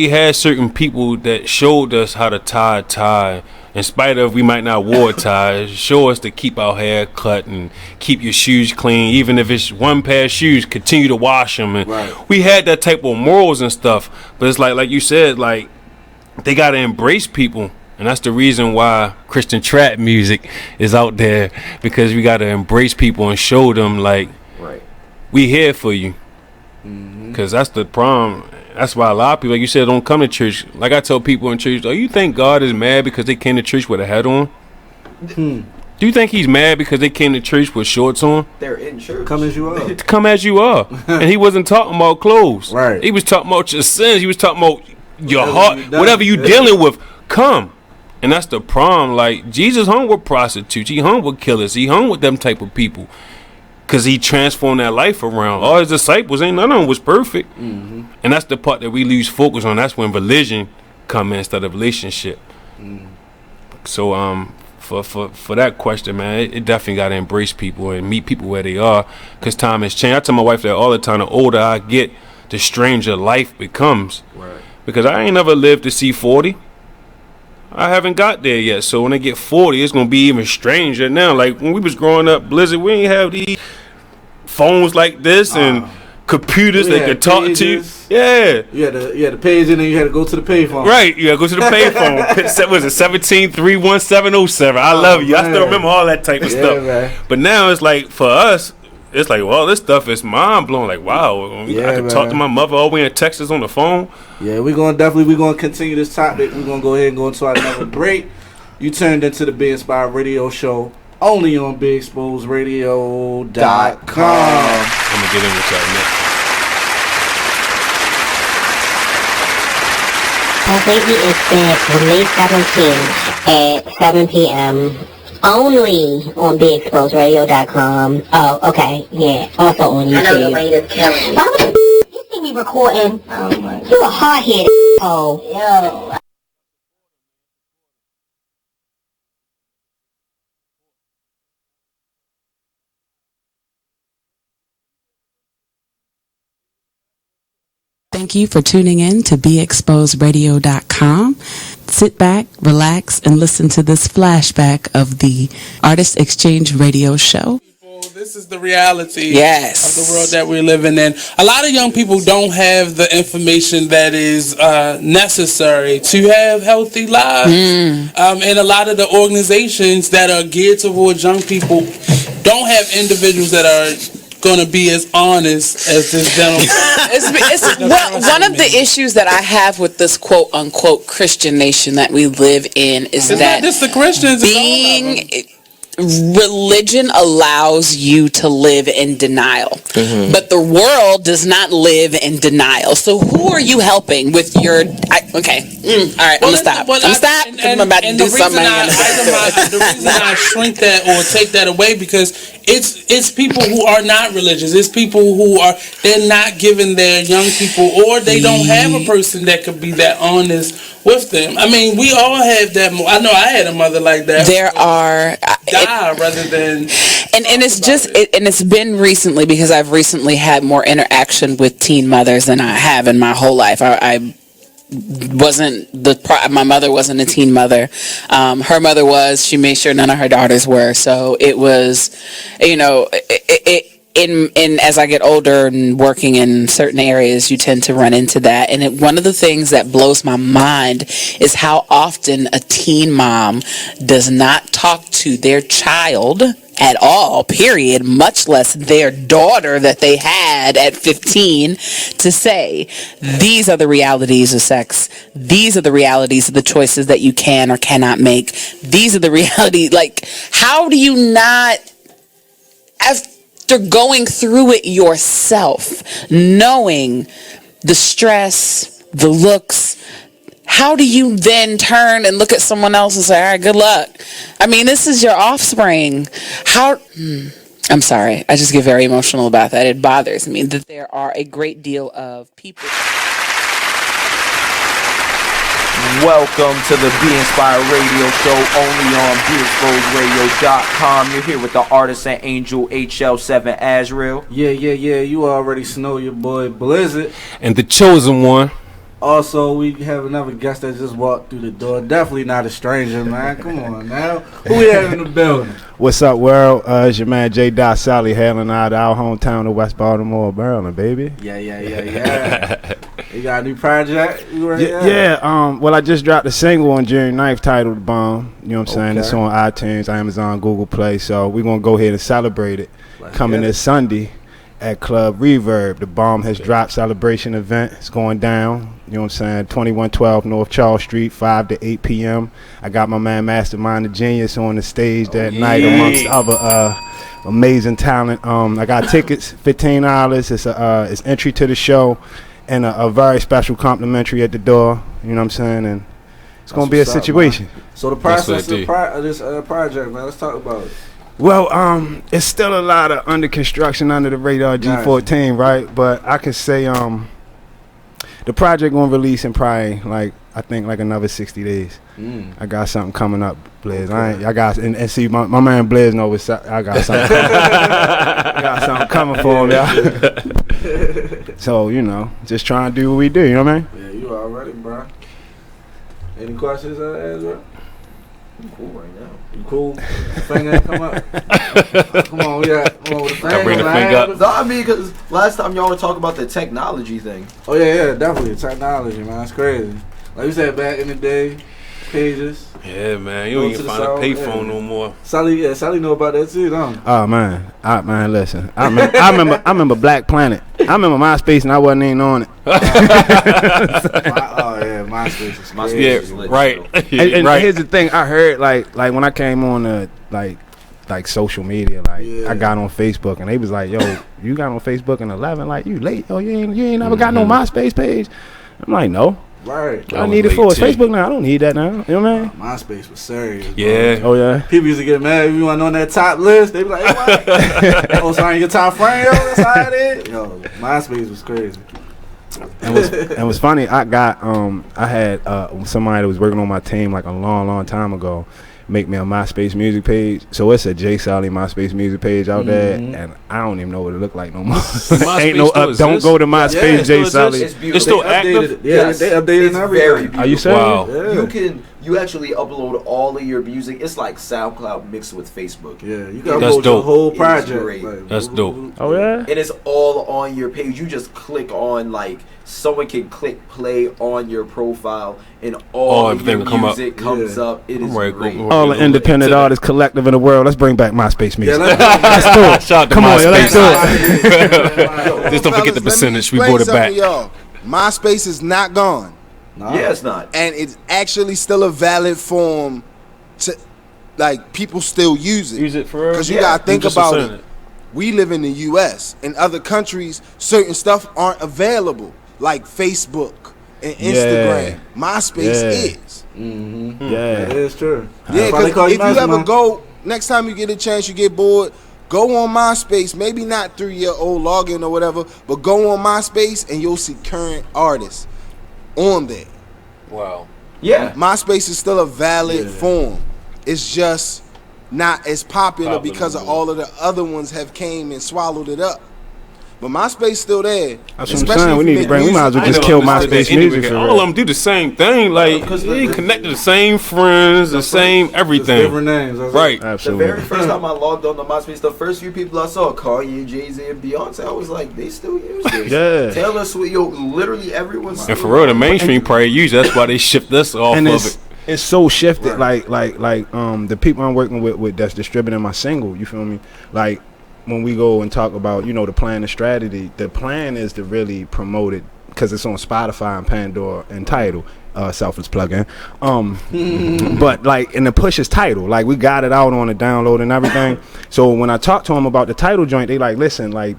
had certain people that showed us how to tie a tie. In spite of we might not wear ties, show us to keep our hair cut and keep your shoes clean. Even if it's one pair of shoes, continue to wash them. And we had that type of morals and stuff. But it's like you said, like they gotta embrace people, and that's the reason why Christian trap music is out there, because we gotta embrace people and show them like we here for you. Because that's the problem. That's why a lot of people, like you said, don't come to church. Like I tell people in church, you think God is mad because they came to church with a hat on? Do you think He's mad because they came to church with shorts on? They're in church. Come as you are. Come as you are. And He wasn't talking about clothes. He was talking about your sins. He was talking about your heart. Whatever you dealing with, come And that's the problem. Like, Jesus hung with prostitutes. He hung with killers. He hung with them type of people. Because he transformed that life around. All his disciples, ain't none of them was perfect. And that's the part that we lose focus on. That's when religion come in instead of relationship. So for that question, man, it definitely got to embrace people and meet people where they are. Because time has changed. I tell my wife that all the time. The older I get, the stranger life becomes. Right. Because I ain't never lived to see 40. I haven't got there yet. So when I get 40, it's going to be even stranger now. Like when we was growing up, Blizzard, we ain't have these phones like this and computers that could talk to you. Yeah. You had the page and then you had to go to the payphone. Right. You had to go to the payphone. Was it 17-31707? I love you. Man. I still remember all that type of stuff. Man. But now it's like, for us, it's like, well, this stuff is mind blowing. Like, wow, I can talk to my mother all the way in Texas on the phone. Yeah, we're gonna continue this topic. We're gonna go ahead and go into another break. You turned into the Be Inspired Radio Show only on BeExposedRadio.com. I'm gonna get in with y'all next. Completely is back on May 17th at 7 p.m. only on BeExposedRadio.com. Oh, okay, yeah. Also on YouTube. I know the latest killing. Why would you see me recording? Oh my God. You a hard-headed asshole. Yo. Thank you for tuning in to BeExposedRadio.com. Sit back, relax, and listen to this flashback of the Artist Exchange Radio Show. This is the reality of yes. the world that we're living in. A lot of young people don't have the information that is necessary to have healthy lives. And a lot of the organizations that are geared towards young people don't have individuals that are going to be as honest as this gentleman. One of the issues that I have with this quote unquote Christian nation that we live in is it's that not just the Christians, being religion allows you to live in denial, but the world does not live in denial. So who are you helping with your? All right, I'm gonna stop. I'm about to do something. The reason I shrink that or take that away because it's people who are not religious. It's people who they're not giving their young people, or they don't have a person that could be that honest with them. I mean, we all have that. I know I had a mother like that. There are rather than and it's just and it's been recently because I've recently had more interaction with teen mothers than I have in my whole life. I wasn't my mother wasn't a teen mother. Her mother was. She made sure none of her daughters were. So it was, in as I get older and working in certain areas, you tend to run into that. And one of the things that blows my mind is how often a teen mom does not talk to their child at all, period, much less their daughter that they had at 15 to say, these are the realities of sex. These are the realities of the choices that you can or cannot make. These are the realities. Like, how do you not, after going through it yourself, knowing the stress, the looks, how do you then turn and look at someone else and say, all right, good luck? I mean, this is your offspring. I'm sorry. I just get very emotional about that. It bothers me that there are a great deal of people. Welcome to the Be Inspired Radio Show only on BeExposedRadio.com. You're here with the artist and angel HL7 Azriel. Yeah. You already know your boy Blizzard. And the chosen one. Also, we have another guest that just walked through the door. Definitely not a stranger, man. Come on now. Who we have in the building? What's up, world? It's your man J. Sully hailing out of our hometown of West Baltimore, Maryland, baby. Yeah. You got a new project? Well, I just dropped a single on June 9th titled Bomb. You know what I'm saying? It's on iTunes, Amazon, Google Play. So we're going to go ahead and celebrate it. Coming this Sunday at Club Reverb. The Bomb has dropped celebration event. It's going down. You know what I'm saying? 2112 North Charles Street, 5 to 8 p.m. I got my man Mastermind the Genius on the stage that night amongst other amazing talent. I got tickets, $15. It's entry to the show and a very special complimentary at the door. You know what I'm saying? And it's gonna be a situation. So the process of this project, man. Let's talk about it. Well, it's still a lot of under construction under the radar G14, right? But I can say the project gonna release in probably I think another 60 days. I got something coming up, Blizz. Okay. I got and see my man Blizz know what's up. I got something. I got something coming for him, y'all. So just trying to do what we do. You know what I mean? Yeah, you already, bro. Any questions, Ezra? I'm cool right now. You cool? Finger come up. Come on, we got with the finger. Bring the finger up. No, I mean, because last time y'all were talking about the technology thing. Oh yeah, definitely technology, man. That's crazy. Like you said, back in the day, pages. Yeah, man. You don't even find a payphone no more. Sully know about that too, don't you? Oh man, listen. I remember Black Planet. I remember MySpace, and I wasn't even on it. MySpace is crazy. Yeah, right. And here's the thing: I heard like when I came on like social media, I got on Facebook, and they was like, "Yo, you got on Facebook in 11? Like you late? Oh, you ain't never got no MySpace page." I'm like, "No." Right. I need it for Facebook now. I don't need that now. You know what I mean? MySpace was serious. Yeah. Bro. Oh yeah. People used to get mad if you weren't on that top list. They be like, "Hey, what? Oh, sorry, your top friend, yo. That's how it is." Yo, MySpace was crazy. And it was funny. I had somebody that was working on my team a long time ago make me a MySpace music page. So it's a J Sully MySpace music page out there, and I don't even know what it look like no more. Ain't no up. Don't go to MySpace J Sully. It's still active. Yes, they updated it's everything. Very Are you serious? Wow. Yeah. You actually upload all of your music. It's like SoundCloud mixed with Facebook. Yeah, you can upload your whole project. That's dope. Oh yeah. And it's all on your page. You just click on someone can click play on your profile, and all of your music comes up. It is great. All the independent artists collective in the world. Let's bring back MySpace music. Yeah, let's do it. Shout out to Come on, MySpace. let's do it. Just don't forget the percentage. We brought it back. Y'all. MySpace is not gone. No. Yeah, it's not. And it's actually still a valid form to, people still use it. Use it for real? Because you got to think about it. We live in the U.S. In other countries, certain stuff aren't available, like Facebook and Instagram. Yeah. MySpace is. Mm-hmm. Yeah. That is true. Yeah, because if you ever go, next time you get a chance, you get bored, go on MySpace, maybe not through your old login or whatever, but go on MySpace and you'll see current artists on there. Wow. Yeah. MySpace is still a valid form. It's just not as popular because of all of the other ones have came and swallowed it up. But MySpace still there. That's what I'm saying. We might as well just kill MySpace music. All of them do the same thing. Because they connect to the same friends, the same everything. Different names. Right. Absolutely. The very first time I logged on to MySpace, the first few people I saw, Kanye, Jay-Z, and Beyonce, I was like, they still use this. Yeah. Taylor Swift, literally everyone's And for real, the mainstream probably use it. That's why they shift us off of it. It's so shifted. Like the people I'm working with that's distributing my single, you feel me? Like, when we go and talk about, the plan and strategy, the plan is to really promote it because it's on Spotify and Pandora and Tidal. Selfless plug-in. But and the push is Tidal. We got it out on the download and everything. So when I talk to them about the Tidal joint, they listen, I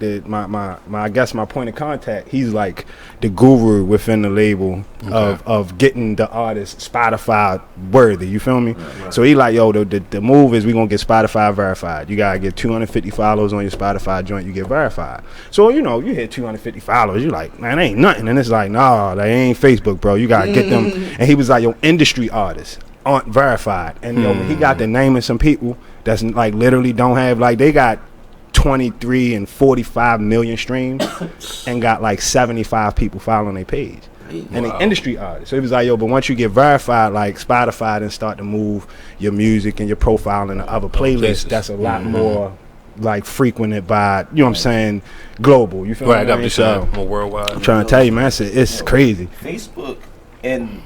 guess my point of contact, he's the guru within the label of getting the artist Spotify worthy. You feel me? Right. So he yo, the move is we gonna get Spotify verified. You gotta get 250 followers on your Spotify joint, you get verified. So you hit 250 followers, you man, that ain't nothing. And it's nah, that ain't Facebook, bro. You gotta get them. And he was industry artists aren't verified. And he got the name of some people that's literally don't have they got 23 and 45 million streams and got 75 people following their page. And the industry artists. So he was but once you get verified Spotify and start to move your music and your profile in the other playlists, that's a lot more frequented by, you know what I'm saying, global. You feel right, what I mean? So more worldwide. I'm trying to tell you, man, it's crazy. Facebook, and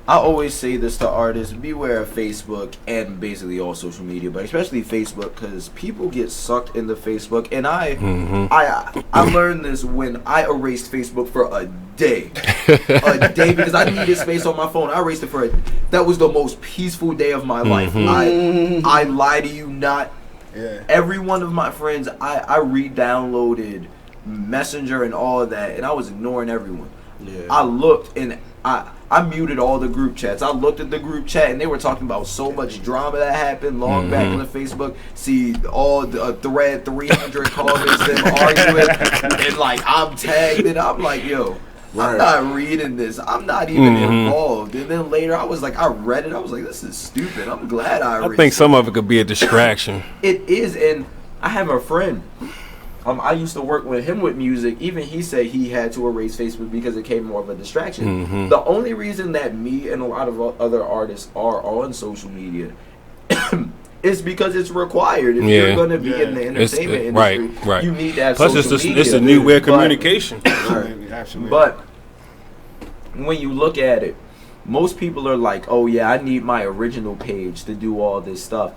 I always say this to artists, beware of Facebook and basically all social media, but especially Facebook, because people get sucked into Facebook. And I learned this when I erased Facebook for a day. Because I needed space on my phone. I erased it for that was the most peaceful day of my life. I lie to you not. Yeah. Every one of my friends, I re-downloaded Messenger and all of that, and I was ignoring everyone. Yeah. I looked, and I muted all the group chats. I looked at the group chat and they were talking about so much drama that happened long back on the Facebook. See all the thread 300 comments, them arguing, and like I'm tagged and I'm like, yo, I'm not reading this. I'm not even involved. And then later I was like, I read it. I was like, this is stupid. I'm glad I think some of it could be a distraction. It is, and I have a friend. I used to work with him with music. Even he said he had to erase Facebook because it became more of a distraction. The only reason that me and a lot of other artists are on social media is because it's required. If you're going to be in the entertainment industry, you need to have social media. It's a new way of communication. Absolutely. But when you look at it, most people are like, oh yeah, I need my original page to do all this stuff.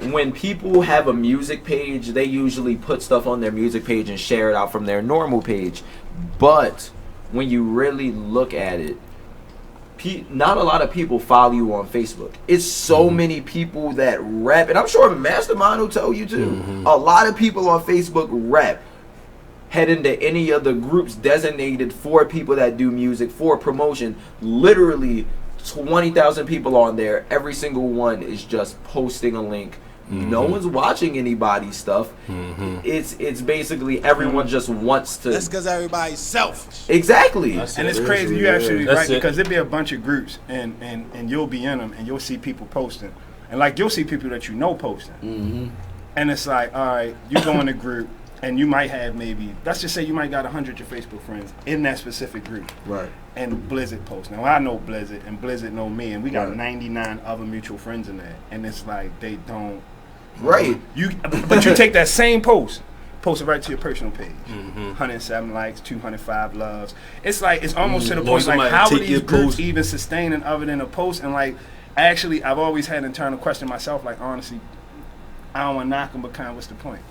When people have a music page, they usually put stuff on their music page and share it out from their normal page. But when you really look at it, not a lot of people follow you on Facebook. It's so many people that rap, and I'm sure Mastermind will tell you too. A lot of people on Facebook rap. Head into any of the groups designated for people that do music for promotion. Literally 20,000 people on there. Every single one is just posting a link. No one's watching anybody's stuff. It's basically everyone just wants to. That's because everybody's selfish. Exactly. And it's crazy. You're absolutely right, because there'll be a bunch of groups and you'll be in them and you'll see people posting. And like you'll see people that you know posting. And it's like, all right, you go in a group and you might have maybe, let's just say you might got 100 of your Facebook friends in that specific group. Right. And Blizzard posts. Now I know Blizzard and Blizzard know me, and we got 99 other mutual friends in there. And it's like they don't. Right. But you take that same post it right to your personal page. 107 likes, 205 loves. It's like it's almost to the point like how are these groups even sustaining other than a post? And like actually I've always had an internal question myself, like honestly, I don't want to knock them, but kind of what's the point?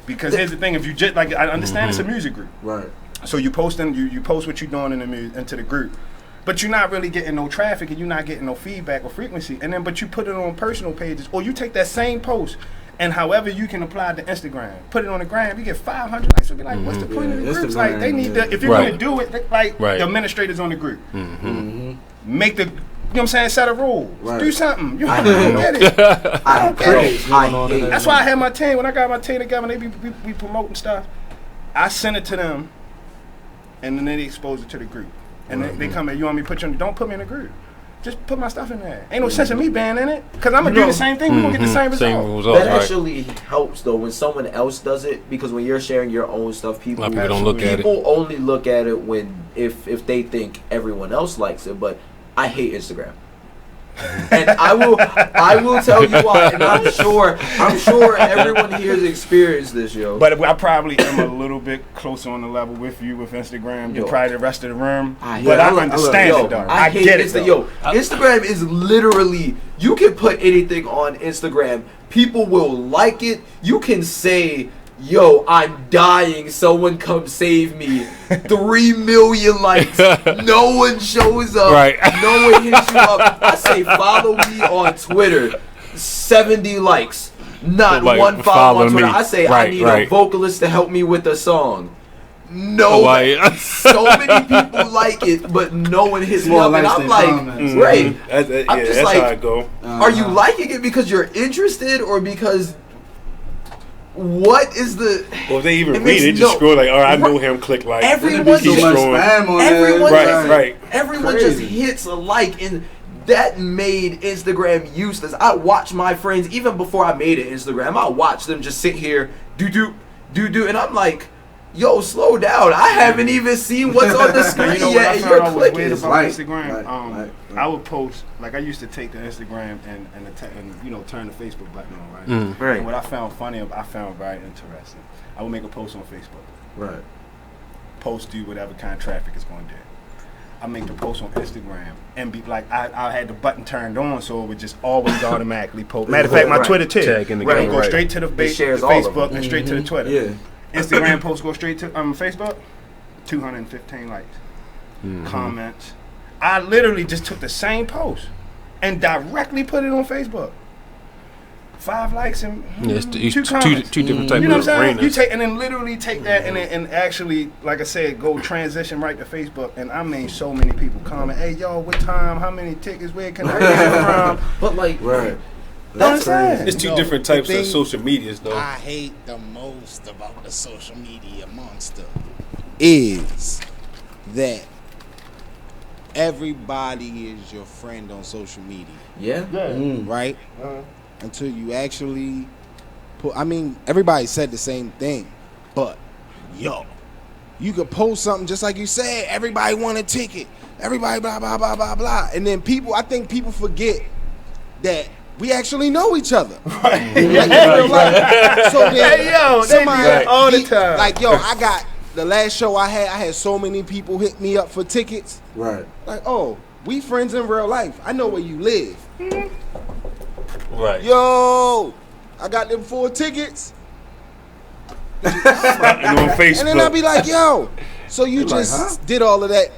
Because here's the thing: if you just like, I understand it's a music group, right? So you post what you're doing in the into the group, but you're not really getting no traffic and you're not getting no feedback or frequency. And then, but you put it on personal pages, or you take that same post and however you can apply it to Instagram, put it on the gram, you get 500 likes. You'll be like, what's the point of the groups? Like they need to, if you're going to do it, like the administrators on the group, make the. You know what I'm saying? Set a rule. Right. Do something. You don't get it. I don't get it. That's why I had my team. When I got my team together, and they be promoting stuff. I send it to them, and then they expose it to the group. And they come in. You want me to put you in? Don't put me in the group. Just put my stuff in there. Ain't no sense in me banning it, because I'm gonna do the same thing. We're gonna get the same result. That actually helps though when someone else does it, because when you're sharing your own stuff, people don't look at it. People only look at it when if they think everyone else likes it, but. I hate Instagram, and I will tell you why. And I'm sure everyone here has experienced this, yo. But I probably am a little bit closer on the level with you with Instagram than probably the rest of the room. But I understand it though. I get it though. Yo, Instagram is literally, you can put anything on Instagram. People will like it. You can say, yo, I'm dying, someone come save me. 3 million likes. No one shows up. Right. No one hits you up. I say follow me on Twitter. 70 likes. Not one follow on Twitter. I say I need a vocalist to help me with a song. No, so many people like it, but no one hits me up, and I'm like, great. I'm just like, how I go. Are you liking it because you're interested, or because what is the? Well, if they even read it, just scroll like, all right, I know him. Click like. Everyone just hits a like, and that made Instagram useless. I watch my friends even before I made an Instagram. I watch them just sit here, do, and I'm like, yo, slow down. I haven't even seen what's on the screen yet, and you're clicking. Instagram. I would post, like I used to take the Instagram and turn the Facebook button on, right? Right. And what I found funny, I found very interesting. I would make a post on Facebook. Right. Post do whatever kind of traffic it's going to do. I make the post on Instagram and be like, I had the button turned on, so it would just always automatically post. Matter of fact, my Twitter too. Go straight to the Facebook and straight to the Twitter. Yeah. Instagram posts go straight to Facebook. 215 likes, comments. I literally just took the same post and directly put it on Facebook. 5 likes and it's 2 comments. two different types You know of what I'm saying? arenas. You take and then literally take that and actually, like I said, go transition right to Facebook. And I mean, so many people comment, "Hey, yo, what time? How many tickets? Where can I get from?" But like, right. That's crazy. It's two different types of social medias, though. I hate the most about the social media monster is that everybody is your friend on social media. Yeah. Right? Until you actually put, I mean, everybody said the same thing, but yo, you could post something just like you said, everybody want a ticket, everybody blah, blah, blah, blah, blah. And then I think people forget that we actually know each other. Right. So then, hey, yo, they do that all the time. Like, yo, I got the last show I had so many people hit me up for tickets. Right. Like, oh, we friends in real life. I know where you live. Right. Yo, I got them 4 tickets. And on Facebook. And then I'll be like, yo, so you just like, huh? did all of that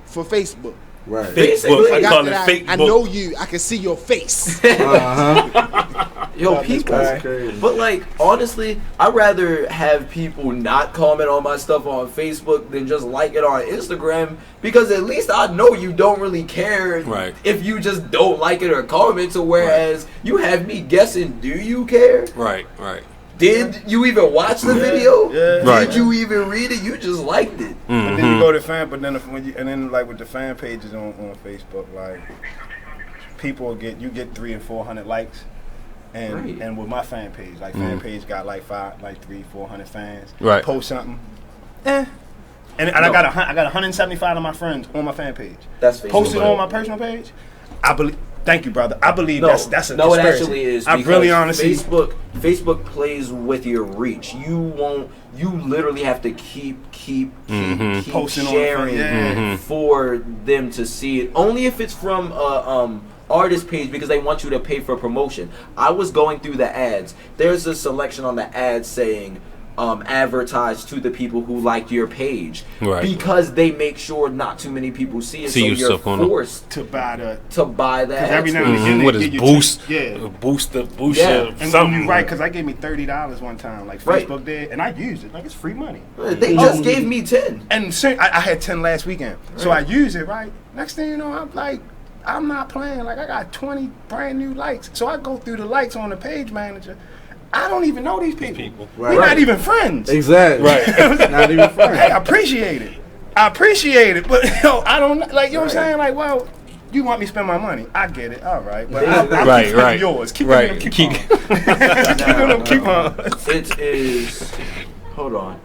for Facebook. Right. Facebook. I call it Facebook. I know you. I can see your face. Yo, people. But like, honestly, I'd rather have people not comment on my stuff on Facebook than just like it on Instagram, because at least I know you don't really care if you just don't like it or comment. So whereas you have me guessing, do you care? Right. Did you even watch the video? Yeah. Right. Did you even read it? You just liked it. But then you go to fan, but then and then like with the fan pages on Facebook, like people get 300 and 400 likes, and with my fan page, like fan page got like 300-400 fans. Right. Post something, and I got 175 of my friends on my fan page. That's Facebook. Posted on my personal page. I believe. Thank you, brother. I believe that's a no. It conspiracy. actually is. I really honestly. Facebook plays with your reach. You literally have to keep posting sharing for them to see it. Only if it's from artist page, because they want you to pay for promotion. I was going through the ads. There's a selection on the ads saying advertise to the people who like your page, because they make sure not too many people see it. So you're forced to buy that. Because every now and again, what is boost? Boost. And something. You're right, because I gave me $30 one time, like Facebook did, and I used it. Like, it's free money. They just gave me 10, and I had 10 last weekend, so I used it. Right. Next thing you know, I'm not playing. Like, I got 20 brand new likes, so I go through the likes on the page manager. I don't even know these people. We're not even friends. Exactly. Right. Not even friends. Hey, I appreciate it. But I don't like, you know what I'm saying? Like, well, you want me to spend my money? I get it. All right. But I'll keep spending yours. Keep on. Keep on. It is. Hold on.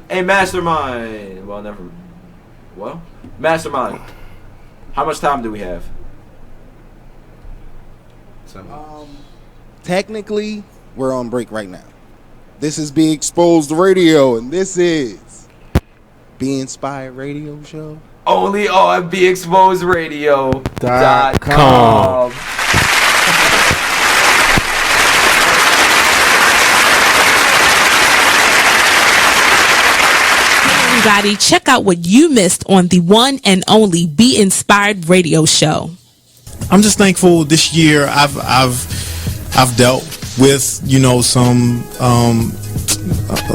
Hey, Mastermind. Mastermind. How much time do we have? Technically, we're on break right now. This is Be Exposed Radio, and this is Be Inspired Radio Show. Only on BeExposedRadio.com. Everybody, check out what you missed on the one and only Be Inspired Radio Show. I'm just thankful this year I've dealt with,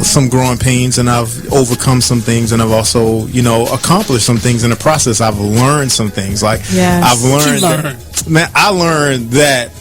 some growing pains, and I've overcome some things, and I've also, accomplished some things in the process. I've learned some things. Like, I've learned I learned that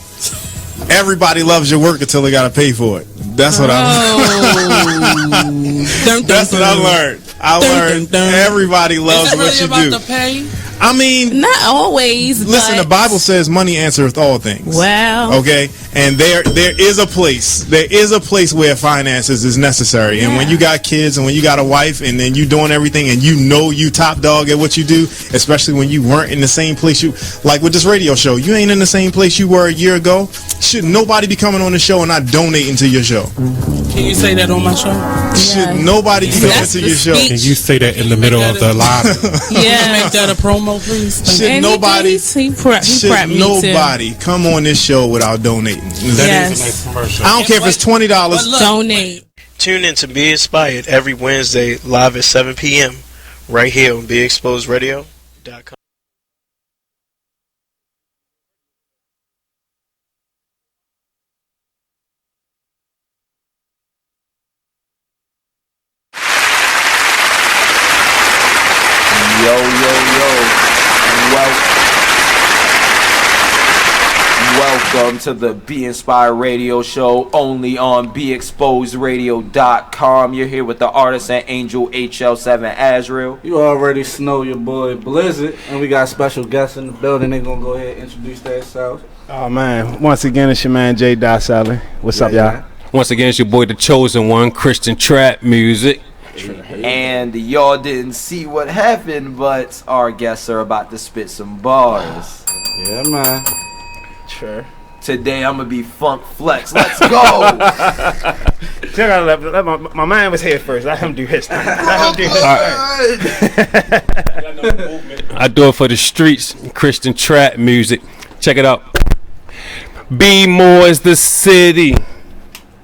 everybody loves your work until they got to pay for it. That's what I learned. That's what I learned. I learned everybody loves what you do. To pay? I mean, not always. Listen, the Bible says money answereth all things. Well, okay, and there is a place. There is a place where finances is necessary. And when you got kids and when you got a wife and then you doing everything and you top dog at what you do, especially when you weren't in the same place like with this radio show, you ain't in the same place you were a year ago. Should nobody be coming on the show and not donating to your show? Can you say that on my show? Should nobody be coming to your show? Can you say that in the middle of the live? Make that a promo, please. Should nobody come on this show without donating? That is a nice commercial. I don't care if it's $20. Donate. Tune in to Be Inspired every Wednesday live at 7 p.m. right here on BeExposedRadio.com. Welcome to the Be Inspired Radio Show, only on BeExposedRadio.com. You're here with the artist and angel HL7 Azriel. You already know your boy Blizzard, and we got special guests in the building. They're gonna go ahead and introduce themselves. Oh man, once again it's your man J. Sully. What's up, y'all? Once again it's your boy the chosen one, Christian Trap Music. And y'all didn't see what happened, but our guests are about to spit some bars. Yeah, man. Sure. Today I'm gonna be Funk Flex. Let's go. My man was here first. Let him do his thing. I do it for the streets, Christian Trap Music. Check it out. Be more is the city.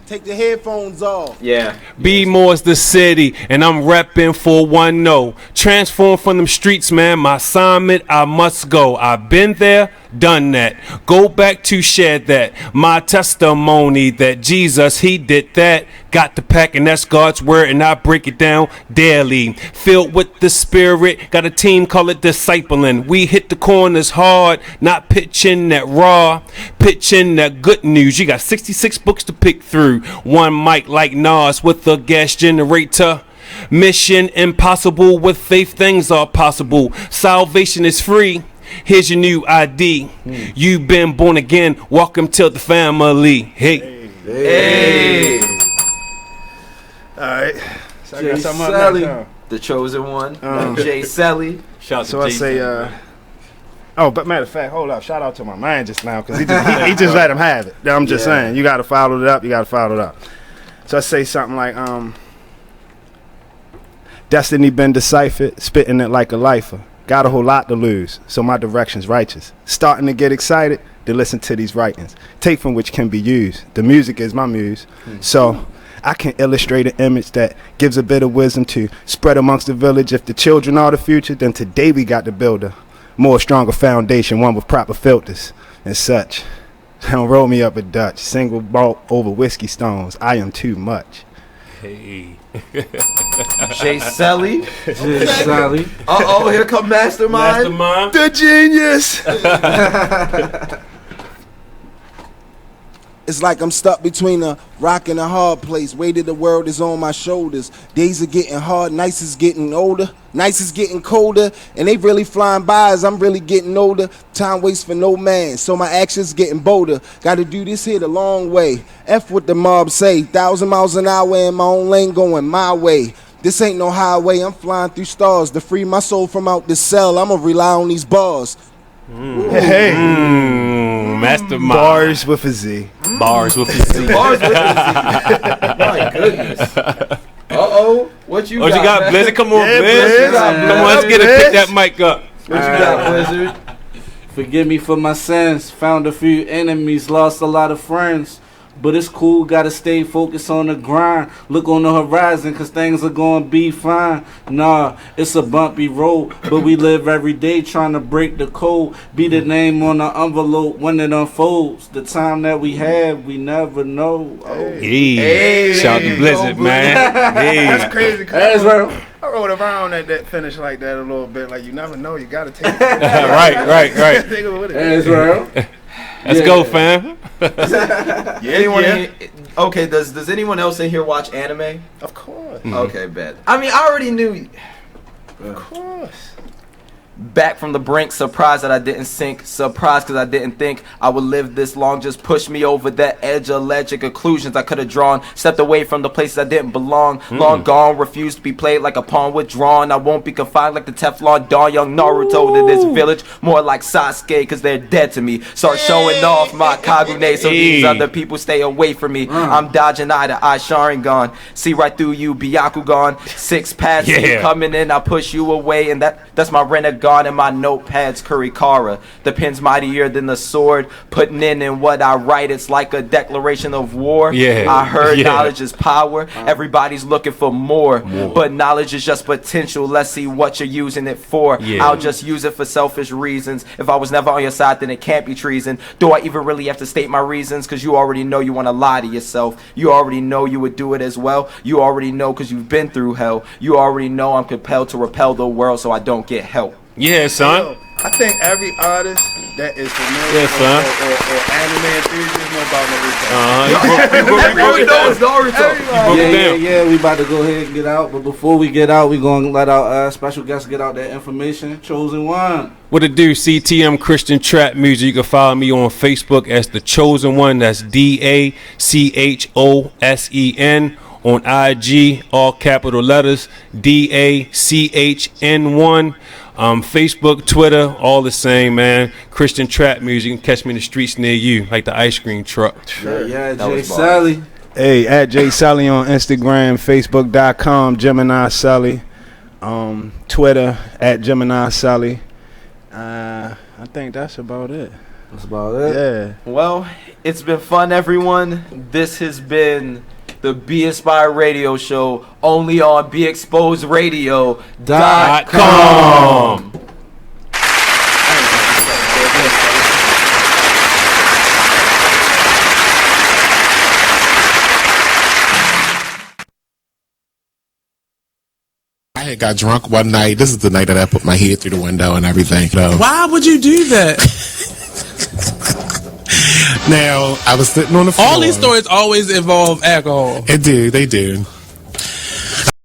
Take the headphones off. Yeah. Be more is the city, and I'm repping for 1-0. Transform from them streets, man. My assignment, I must go. I've been there, done that. Go back to share that. My testimony that Jesus, he did that. Got the pack, and that's God's word, and I break it down daily. Filled with the spirit, got a team, call it discipling. We hit the corners hard, not pitching that raw, pitching that good news. You got 66 books to pick through. One mic like Nas with a gas generator. Mission impossible, with faith things are possible. Salvation is free. Here's your new ID. You've been born again. Welcome to the family. Hey. All right. So I got Jay something Sully, up next, the chosen one. Jay Sully. Shout out So to I Jay say, Sully. but matter of fact, hold up. Shout out to my man just now because he just let him have it. I'm just saying, you got to follow it up. So I say something like, destiny been deciphered, spitting it like a lifer. Got a whole lot to lose, so my direction's righteous. Starting to get excited to listen to these writings, take from which can be used. The music is my muse, so I can illustrate an image that gives a bit of wisdom to spread amongst the village. If the children are the future, then today we got to build a more stronger foundation, one with proper filters and such. Don't roll me up a Dutch, single malt over whiskey stones. I am too much. Hey. Jay Sully. Jay Sully. Here come Mastermind. The genius. It's like I'm stuck between a rock and a hard place. Weight of the world is on my shoulders. Days are getting hard, nights is getting older. Nights is getting colder, and they really flying by as I'm really getting older. Time waits for no man, so my actions getting bolder. Gotta do this here the long way. F what the mob say. 1,000 miles an hour in my own lane going my way. This ain't no highway, I'm flying through stars. To free my soul from out the cell, I'ma rely on these bars. Mastermind. Bars with a Z. Bars with a Z. Bars with a Z. My goodness. What you got, Blizzard? Come on, Blizzard. Come on, let's get it. Pick that mic up. What you got, Blizzard? Forgive me for my sins. Found a few enemies, lost a lot of friends. But it's cool, gotta stay focused on the grind. Look on the horizon, cause things are gonna be fine. Nah, it's a bumpy road, but we live every day trying to break the code. Be the name on the envelope when it unfolds. The time that we have, we never know. Hey. Shout out to Blizzard, man. Hey. That's crazy. That's right. I rode around at that finish like that a little bit. Like, you never know. You got to take it. Right. Take it with it. That's right. Let's go, fam. Okay, does anyone else in here watch anime? Of course. Okay, bet. I mean, I already knew. Of course. Back from the brink, surprised that I didn't sink. Surprised because I didn't think I would live this long. Just pushed me over that edge of ledge of conclusions I could have drawn. Stepped away from the places I didn't belong. Long gone, refused to be played like a pawn withdrawn. I won't be confined like the Teflon Dawn. Young Naruto to this village. More like Sasuke because they're dead to me. Start showing off my Kagune so these other people stay away from me. I'm dodging eye to eye Sharingan. See right through you, Byakugan. 6 paths coming in, I push you away. And that's my renegade. God and my notepad's Kurikara. The pen's mightier than the sword. Putting in what I write, it's like a declaration of war. I heard knowledge is power. Everybody's looking for more. But knowledge is just potential. Let's see what you're using it for. I'll just use it for selfish reasons. If I was never on your side, then it can't be treason. Do I even really have to state my reasons? Because you already know you want to lie to yourself. You already know you would do it as well. You already know because you've been through hell. You already know I'm compelled to repel the world so I don't get help. Yeah, son. I think every artist that is familiar or anime enthusiast know about Naruto. Everyone knows Naruto. Yeah, we about to go ahead and get out. But before we get out, we going to let our special guests get out that information. Chosen One. What it do? CTM Christian Trap Music. You can follow me on Facebook as The Chosen One. That's DACHOSEN. On IG, all capital letters, DACHN1. Facebook, Twitter, all the same, man. Christian Trap Music. You can catch me in the streets near you, like the ice cream truck. Yeah, Jay Sully. Hey, at Jay Sully on Instagram, Facebook.com, Gemini Sully. Twitter, at Gemini Sully. I think that's about it. That's about it? Yeah. Well, it's been fun, everyone. This has been the Be Inspired Radio Show, only on BeExposedRadio.com. I had got drunk one night. This is the night that I put my head through the window and everything. So. Why would you do that? Now, I was sitting on the floor. All these stories always involve alcohol. They do.